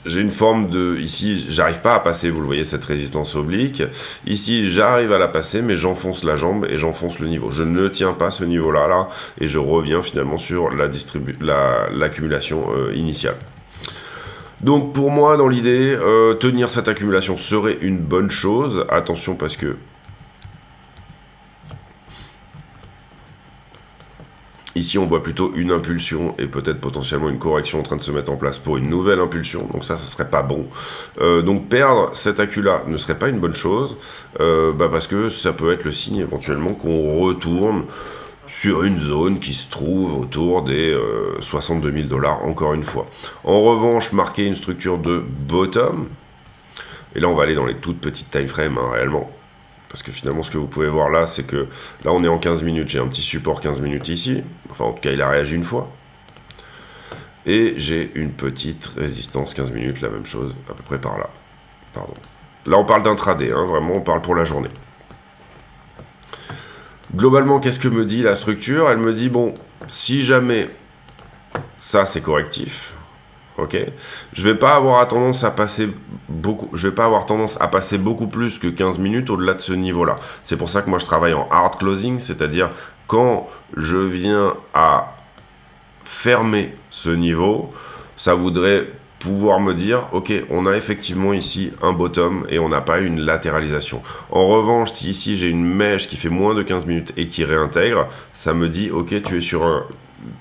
j'ai une forme de... Ici, j'arrive pas à passer, vous le voyez, cette résistance oblique. Ici, j'arrive à la passer, mais j'enfonce la jambe et j'enfonce le niveau. Je ne tiens pas ce niveau-là, là, et je reviens finalement sur l'accumulation initiale. Donc pour moi, dans l'idée, tenir cette accumulation serait une bonne chose. Attention parce que ici, on voit plutôt une impulsion et peut-être potentiellement une correction en train de se mettre en place pour une nouvelle impulsion. Donc ça serait pas bon. Donc perdre cet accu-là ne serait pas une bonne chose parce que ça peut être le signe éventuellement qu'on retourne sur une zone qui se trouve autour des 62 000 $, encore une fois. En revanche, marquer une structure de bottom, et là on va aller dans les toutes petites time frames, hein, réellement, parce que finalement ce que vous pouvez voir là, c'est que là on est en 15 minutes, j'ai un petit support 15 minutes ici, enfin en tout cas il a réagi une fois, et j'ai une petite résistance 15 minutes, la même chose, à peu près par là. Pardon. Là on parle d'intraday, hein, vraiment on parle pour la journée. Globalement, qu'est-ce que me dit la structure? Elle me dit, bon, si jamais ça c'est correctif, ok, je vais pas avoir tendance à passer beaucoup plus que 15 minutes au-delà de ce niveau-là. C'est pour ça que moi je travaille en hard closing, c'est-à-dire quand je viens à fermer ce niveau, ça voudrait pouvoir me dire, ok, on a effectivement ici un bottom et on n'a pas une latéralisation. En revanche, si ici j'ai une mèche qui fait moins de 15 minutes et qui réintègre, ça me dit, ok, tu es sur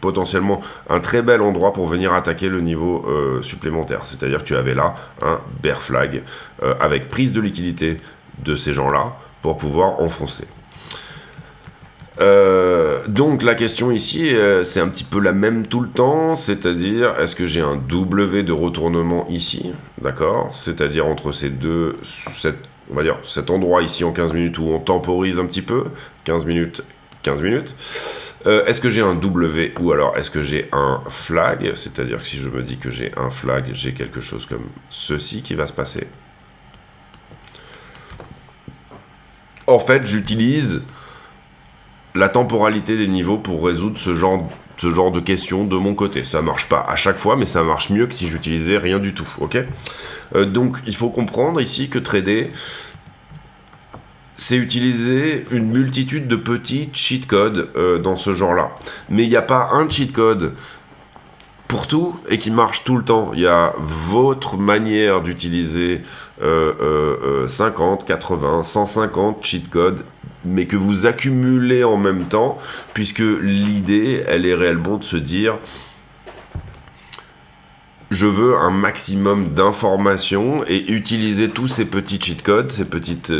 potentiellement un très bel endroit pour venir attaquer le niveau supplémentaire. C'est-à-dire que tu avais là un bear flag avec prise de liquidité de ces gens-là pour pouvoir enfoncer. Donc la question ici, c'est un petit peu la même tout le temps, c'est-à-dire est-ce que j'ai un W de retournement ici, d'accord, c'est-à-dire entre ces deux, on va dire cet endroit ici en 15 minutes où on temporise un petit peu, 15 minutes, 15 minutes, est-ce que j'ai un W ou alors est-ce que j'ai un flag, c'est-à-dire que si je me dis que j'ai un flag, j'ai quelque chose comme ceci qui va se passer. En fait, j'utilise la temporalité des niveaux pour résoudre ce genre de questions de mon côté. Ça marche pas à chaque fois, mais ça marche mieux que si j'utilisais rien du tout, ok. Donc, il faut comprendre ici que trader, c'est utiliser une multitude de petits cheat codes dans ce genre-là. Mais il n'y a pas un cheat code pour tout et qui marche tout le temps. Il y a votre manière d'utiliser 50, 80, 150 cheat codes, mais que vous accumulez en même temps, puisque l'idée, elle est réellement de se dire, je veux un maximum d'informations et utiliser tous ces petits cheat codes, ces petites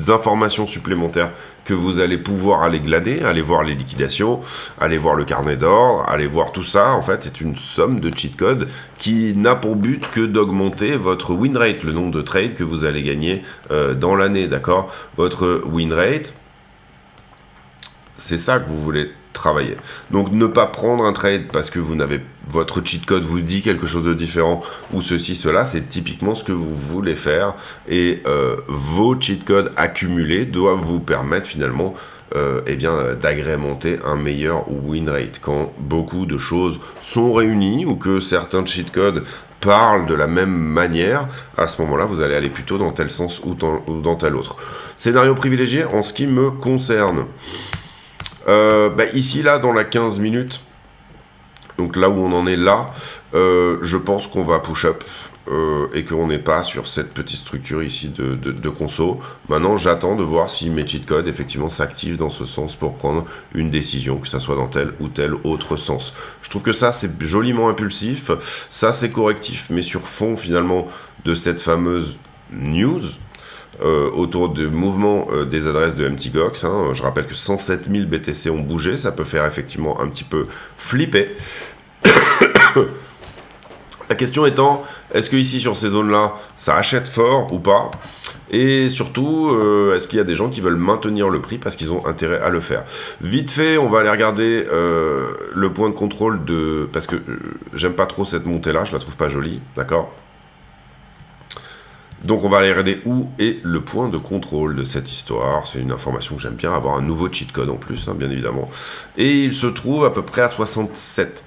informations supplémentaires que vous allez pouvoir aller glaner, aller voir les liquidations, aller voir le carnet d'ordre, aller voir tout ça. En fait, c'est une somme de cheat codes qui n'a pour but que d'augmenter votre win rate, le nombre de trades que vous allez gagner dans l'année, d'accord? Votre win rate, c'est ça que vous voulez travailler. Donc ne pas prendre un trade parce que votre cheat code vous dit quelque chose de différent ou ceci, cela, c'est typiquement ce que vous voulez faire et vos cheat codes accumulés doivent vous permettre finalement d'agrémenter un meilleur win rate. Quand beaucoup de choses sont réunies ou que certains cheat codes parlent de la même manière, à ce moment-là, vous allez aller plutôt dans tel sens ou dans tel autre. Scénario privilégié en ce qui me concerne. Ici, là, dans la 15 minutes, donc là où on en est là, je pense qu'on va push-up et qu'on n'est pas sur cette petite structure ici de conso. Maintenant, j'attends de voir si mes cheat codes, effectivement, s'activent dans ce sens pour prendre une décision, que ça soit dans tel ou tel autre sens. Je trouve que ça, c'est joliment impulsif, ça, c'est correctif, mais sur fond, finalement, de cette fameuse news, autour du mouvement des adresses de MTGOX. Je rappelle que 107 000 BTC ont bougé, ça peut faire effectivement un petit peu flipper. La question étant, est-ce que ici sur ces zones-là, ça achète fort ou pas? Et surtout, est-ce qu'il y a des gens qui veulent maintenir le prix parce qu'ils ont intérêt à le faire? Vite fait, on va aller regarder le point de contrôle parce que j'aime pas trop cette montée-là, je la trouve pas jolie, d'accord? Donc on va aller regarder où est le point de contrôle de cette histoire. C'est une information que j'aime bien, avoir un nouveau cheat code en plus, bien évidemment. Et il se trouve à peu près à 67.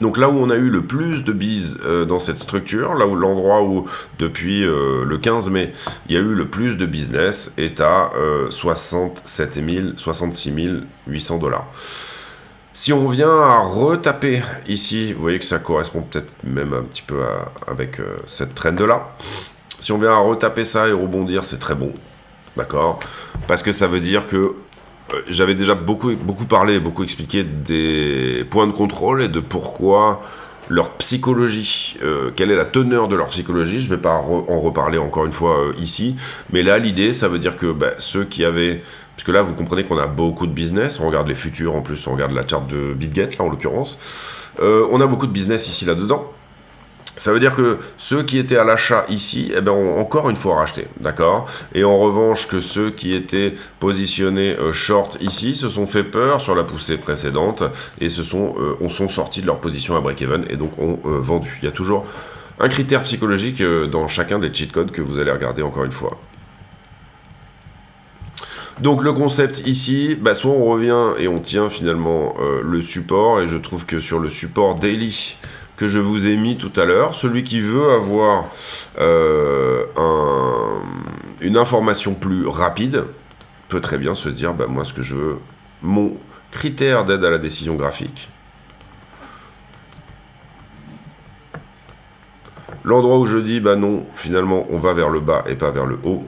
Donc là où on a eu le plus de bises dans cette structure, là où l'endroit où depuis le 15 mai, il y a eu le plus de business est à 67 000, 66 800 $. Si on vient à retaper ici, vous voyez que ça correspond peut-être même un petit peu avec cette trend-là. Si on vient à retaper ça et rebondir, c'est très bon. D'accord? Parce que ça veut dire que j'avais déjà beaucoup parlé, beaucoup expliqué des points de contrôle et de pourquoi leur psychologie, quelle est la teneur de leur psychologie. Je ne vais pas en reparler encore une fois ici, mais là l'idée ça veut dire que ceux qui avaient, parce que là vous comprenez qu'on a beaucoup de business, on regarde les futurs en plus, on regarde la charte de BitGet là en l'occurrence, on a beaucoup de business ici là-dedans. Ça veut dire que ceux qui étaient à l'achat ici, ont encore une fois racheté, d'accord? Et en revanche, que ceux qui étaient positionnés short ici se sont fait peur sur la poussée précédente et sont sortis de leur position à break-even et donc ont vendu. Il y a toujours un critère psychologique dans chacun des cheat codes que vous allez regarder encore une fois. Donc le concept ici, soit on revient et on tient finalement le support, et je trouve que sur le support daily que je vous ai mis tout à l'heure, celui qui veut avoir une information plus rapide peut très bien se dire, moi ce que je veux, mon critère d'aide à la décision graphique, l'endroit où je dis, non, finalement on va vers le bas et pas vers le haut,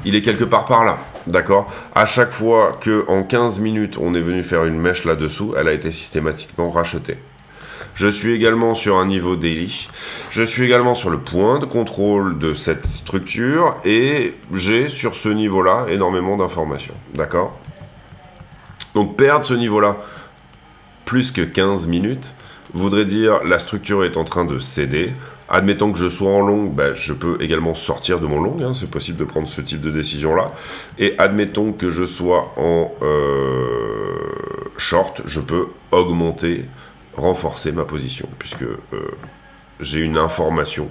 il est quelque part par là, d'accord? À chaque fois qu'en 15 minutes, on est venu faire une mèche là-dessous, elle a été systématiquement rachetée. Je suis également sur un niveau daily. Je suis également sur le point de contrôle de cette structure et j'ai sur ce niveau-là énormément d'informations, d'accord? Donc perdre ce niveau-là plus que 15 minutes voudrait dire la structure est en train de céder. Admettons que je sois en long, je peux également sortir de mon long, c'est possible de prendre ce type de décision-là. Et admettons que je sois en short, je peux augmenter, renforcer ma position, puisque j'ai une information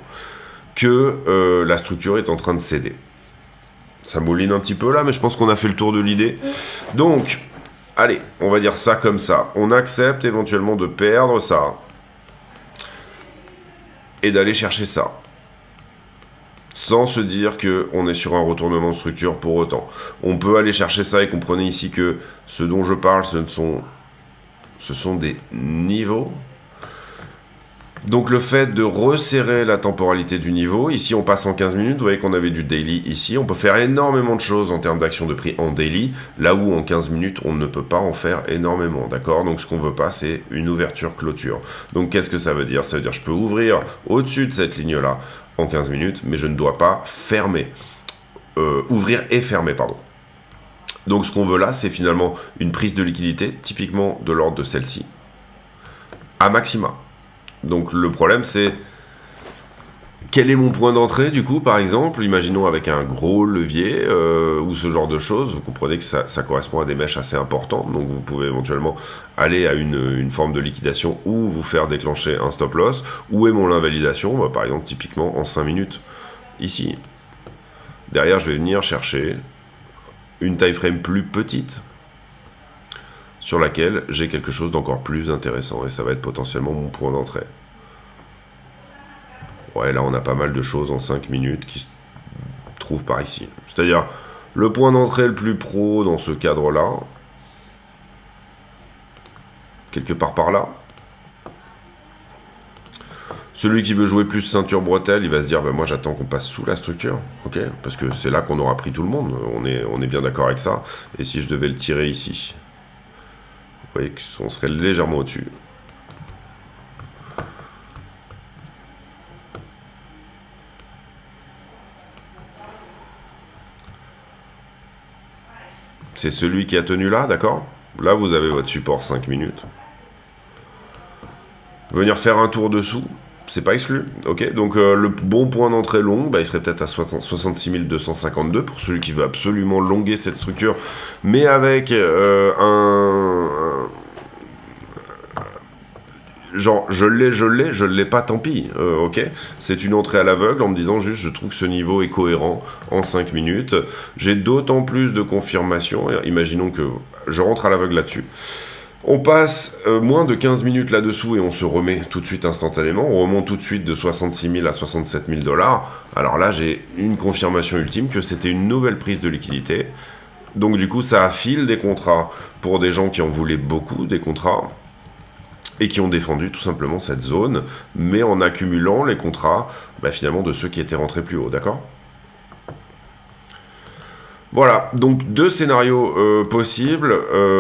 que la structure est en train de céder. Ça mouline un petit peu là, mais je pense qu'on a fait le tour de l'idée. Donc, allez, on va dire ça comme ça. On accepte éventuellement de perdre ça et d'aller chercher ça, sans se dire qu'on est sur un retournement de structure pour autant. On peut aller chercher ça et comprenez ici que ce dont je parle, ce sont des niveaux. Donc le fait de resserrer la temporalité du niveau, ici on passe en 15 minutes, vous voyez qu'on avait du daily ici, on peut faire énormément de choses en termes d'action de prix en daily, là où en 15 minutes on ne peut pas en faire énormément, d'accord? Donc ce qu'on veut pas c'est une ouverture-clôture. Donc qu'est-ce que ça veut dire? Ça veut dire que je peux ouvrir au-dessus de cette ligne-là en 15 minutes, mais je ne dois pas fermer. Ouvrir et fermer, pardon. Donc ce qu'on veut là, c'est finalement une prise de liquidité, typiquement de l'ordre de celle-ci, à maxima. Donc le problème c'est, quel est mon point d'entrée du coup par exemple, imaginons avec un gros levier ou ce genre de choses, vous comprenez que ça correspond à des mèches assez importantes, donc vous pouvez éventuellement aller à une forme de liquidation ou vous faire déclencher un stop loss. Où est mon invalidation? Par exemple typiquement en 5 minutes, ici. Derrière je vais venir chercher une time frame plus petite, sur laquelle j'ai quelque chose d'encore plus intéressant, et ça va être potentiellement mon point d'entrée. Ouais, là on a pas mal de choses en 5 minutes qui se trouvent par ici. C'est-à-dire, le point d'entrée le plus pro dans ce cadre-là, quelque part par là. Celui qui veut jouer plus ceinture bretelle, il va se dire, moi j'attends qu'on passe sous la structure, ok? Parce que c'est là qu'on aura pris tout le monde, on est bien d'accord avec ça. Et si je devais le tirer ici, vous voyez qu'on serait légèrement au-dessus. C'est celui qui a tenu là, d'accord? Là, vous avez votre support 5 minutes. Venir faire un tour dessous, c'est pas exclu, ok? Donc le bon point d'entrée long, il serait peut-être à 66 252 pour celui qui veut absolument longuer cette structure, mais avec genre, je l'ai pas, tant pis, ok. C'est une entrée à l'aveugle en me disant juste, je trouve que ce niveau est cohérent en 5 minutes. J'ai d'autant plus de confirmation, imaginons que je rentre à l'aveugle là-dessus. On passe moins de 15 minutes là-dessous et on se remet tout de suite instantanément. On remonte tout de suite de 66 000 à 67 000 dollars. Alors là, j'ai une confirmation ultime que c'était une nouvelle prise de liquidité. Donc du coup, ça affile des contrats pour des gens qui en voulaient beaucoup, des contrats, et qui ont défendu tout simplement cette zone, mais en accumulant les contrats, finalement, de ceux qui étaient rentrés plus haut, d'accord ? Voilà, donc 2 scénarios possibles,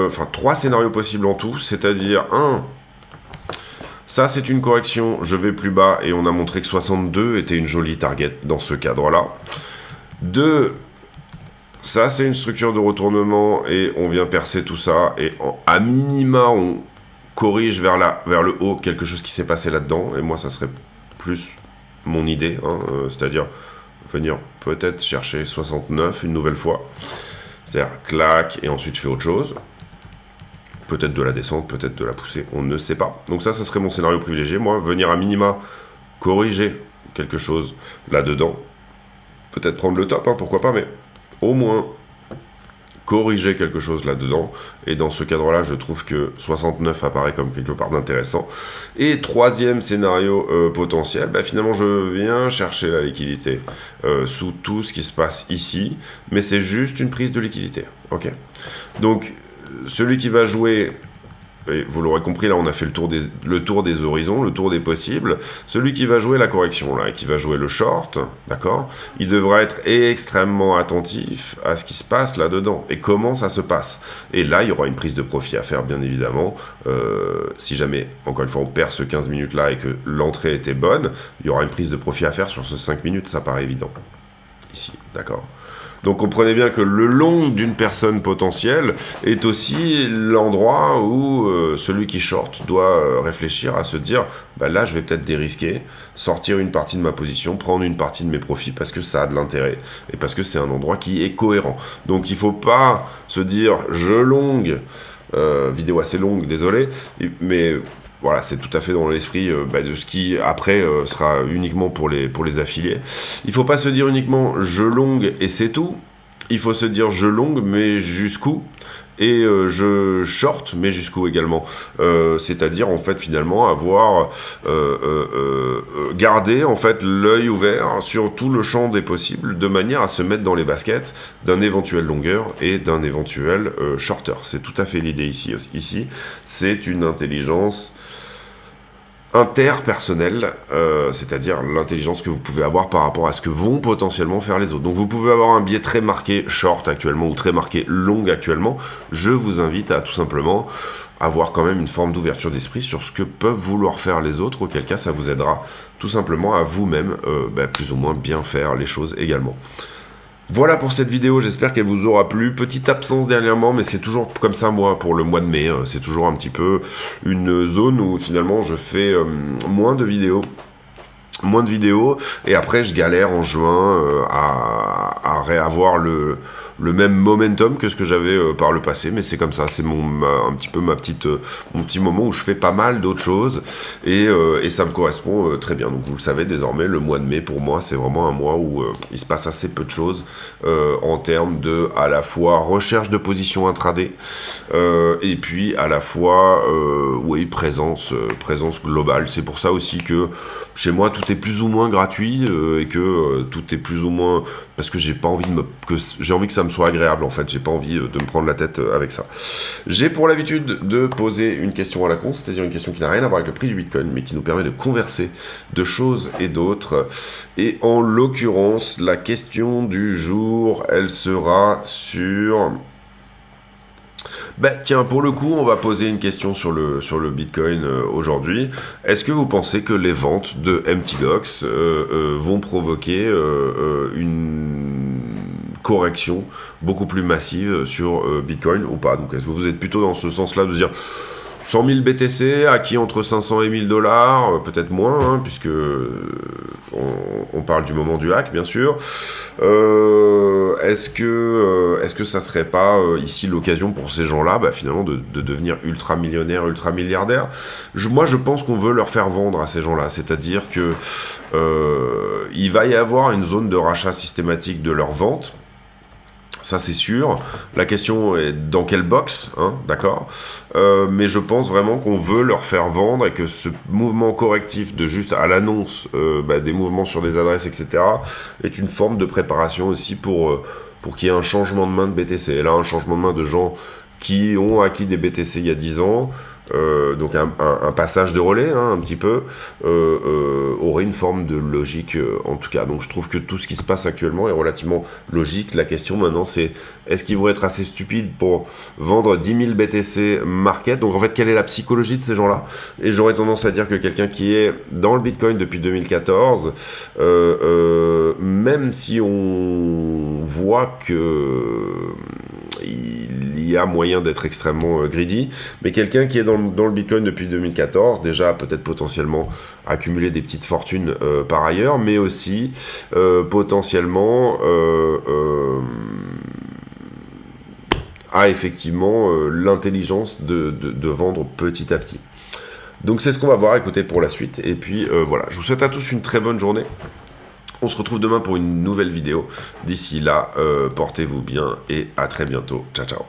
enfin 3 scénarios possibles en tout, c'est-à-dire ça c'est une correction, je vais plus bas et on a montré que 62 était une jolie target dans ce cadre-là. 2, ça c'est une structure de retournement et on vient percer tout ça et à minima on corrige vers le haut quelque chose qui s'est passé là-dedans et moi ça serait plus mon idée, c'est-à-dire venir peut-être chercher 69 une nouvelle fois, c'est-à-dire clac et ensuite je fais autre chose, peut-être de la descente, peut-être de la poussée, on ne sait pas. Donc ça serait mon scénario privilégié, moi, venir à minima corriger quelque chose là-dedans, peut-être prendre le top, pourquoi pas, mais au moins corriger quelque chose là-dedans, et dans ce cadre-là, je trouve que 69 apparaît comme quelque part d'intéressant. Et 3e scénario potentiel, finalement je viens chercher la liquidité sous tout ce qui se passe ici, mais c'est juste une prise de liquidité, ok. Donc, celui qui va jouer, et vous l'aurez compris, là on a fait le tour des horizons, le tour des possibles. Celui qui va jouer la correction, là, et qui va jouer le short, d'accord, il devra être extrêmement attentif à ce qui se passe là-dedans, et comment ça se passe. Et là, il y aura une prise de profit à faire, bien évidemment. Si jamais, encore une fois, on perd ce 15 minutes-là et que l'entrée était bonne, il y aura une prise de profit à faire sur ce 5 minutes, ça paraît évident. Ici, d'accord. Donc comprenez bien que le long d'une personne potentielle est aussi l'endroit où celui qui short doit réfléchir à se dire là je vais peut-être dérisquer, sortir une partie de ma position, prendre une partie de mes profits parce que ça a de l'intérêt et parce que c'est un endroit qui est cohérent. Donc il ne faut pas se dire je longue, vidéo assez longue, désolé, mais voilà, c'est tout à fait dans l'esprit de ce qui, après, sera uniquement pour les affiliés. Il ne faut pas se dire uniquement « je longue et c'est tout ». Il faut se dire « je longue, mais jusqu'où ?» et je short, mais jusqu'où également. C'est-à-dire, en fait, finalement, avoir gardé, en fait, l'œil ouvert sur tout le champ des possibles, de manière à se mettre dans les baskets d'un éventuel longueur et d'un éventuel shorter. C'est tout à fait l'idée ici. Ici, c'est une intelligence interpersonnel, c'est-à-dire l'intelligence que vous pouvez avoir par rapport à ce que vont potentiellement faire les autres. Donc vous pouvez avoir un biais très marqué short actuellement ou très marqué long actuellement. Je vous invite à tout simplement avoir quand même une forme d'ouverture d'esprit sur ce que peuvent vouloir faire les autres, auquel cas ça vous aidera tout simplement à vous-même plus ou moins bien faire les choses également. Voilà pour cette vidéo, j'espère qu'elle vous aura plu. Petite absence dernièrement, mais c'est toujours comme ça moi pour le mois de mai. C'est toujours un petit peu une zone où finalement je fais moins de vidéos, et après je galère en juin à réavoir le même momentum que ce que j'avais par le passé, mais c'est comme ça, c'est un petit peu mon petit moment où je fais pas mal d'autres choses et ça me correspond très bien. Donc vous le savez désormais, le mois de mai pour moi c'est vraiment un mois où il se passe assez peu de choses en termes de à la fois recherche de position intraday et puis à la fois présence globale. C'est pour ça aussi que chez moi tout est plus ou moins gratuit et que tout est plus ou moins parce que j'ai envie que ça me soit agréable en fait, j'ai pas envie de me prendre la tête avec ça. J'ai pour l'habitude de poser une question à la con, c'est-à-dire une question qui n'a rien à voir avec le prix du Bitcoin mais qui nous permet de converser de choses et d'autres, et en l'occurrence la question du jour elle sera sur... tiens, pour le coup, on va poser une question sur le Bitcoin aujourd'hui. Est-ce que vous pensez que les ventes de MTGOX vont provoquer une correction beaucoup plus massive sur Bitcoin ou pas? Donc, est-ce que vous êtes plutôt dans ce sens-là de dire 100 000 BTC acquis entre 500 et 1000 dollars, peut-être moins, puisque on parle du moment du hack, bien sûr. Est-ce que ça serait pas ici l'occasion pour ces gens-là, finalement, de devenir ultra millionnaires, ultra milliardaires? Moi, je pense qu'on veut leur faire vendre à ces gens-là, c'est-à-dire que il va y avoir une zone de rachat systématique de leur vente. Ça c'est sûr. La question est dans quelle box, hein, d'accord. Mais je pense vraiment qu'on veut leur faire vendre et que ce mouvement correctif de juste à l'annonce des mouvements sur des adresses, etc., est une forme de préparation aussi pour qu'il y ait un changement de main de BTC. Et là, un changement de main de gens qui ont acquis des BTC il y a 10 ans, donc un passage de relais, hein, un petit peu, aurait une forme de logique en tout cas. Donc je trouve que tout ce qui se passe actuellement est relativement logique. La question maintenant c'est, est-ce qu'ils vont être assez stupides pour vendre 10 000 BTC market? Donc en fait, quelle est la psychologie de ces gens-là? Et j'aurais tendance à dire que quelqu'un qui est dans le Bitcoin depuis 2014, même si on voit que il y a moyen d'être extrêmement greedy, mais quelqu'un qui est dans le Bitcoin depuis 2014, déjà peut-être potentiellement accumuler des petites fortunes par ailleurs, mais aussi potentiellement a effectivement l'intelligence de vendre petit à petit. Donc c'est ce qu'on va voir, écoutez, pour la suite. Et puis voilà, je vous souhaite à tous une très bonne journée. On se retrouve demain pour une nouvelle vidéo. D'ici là, portez-vous bien et à très bientôt. Ciao, ciao.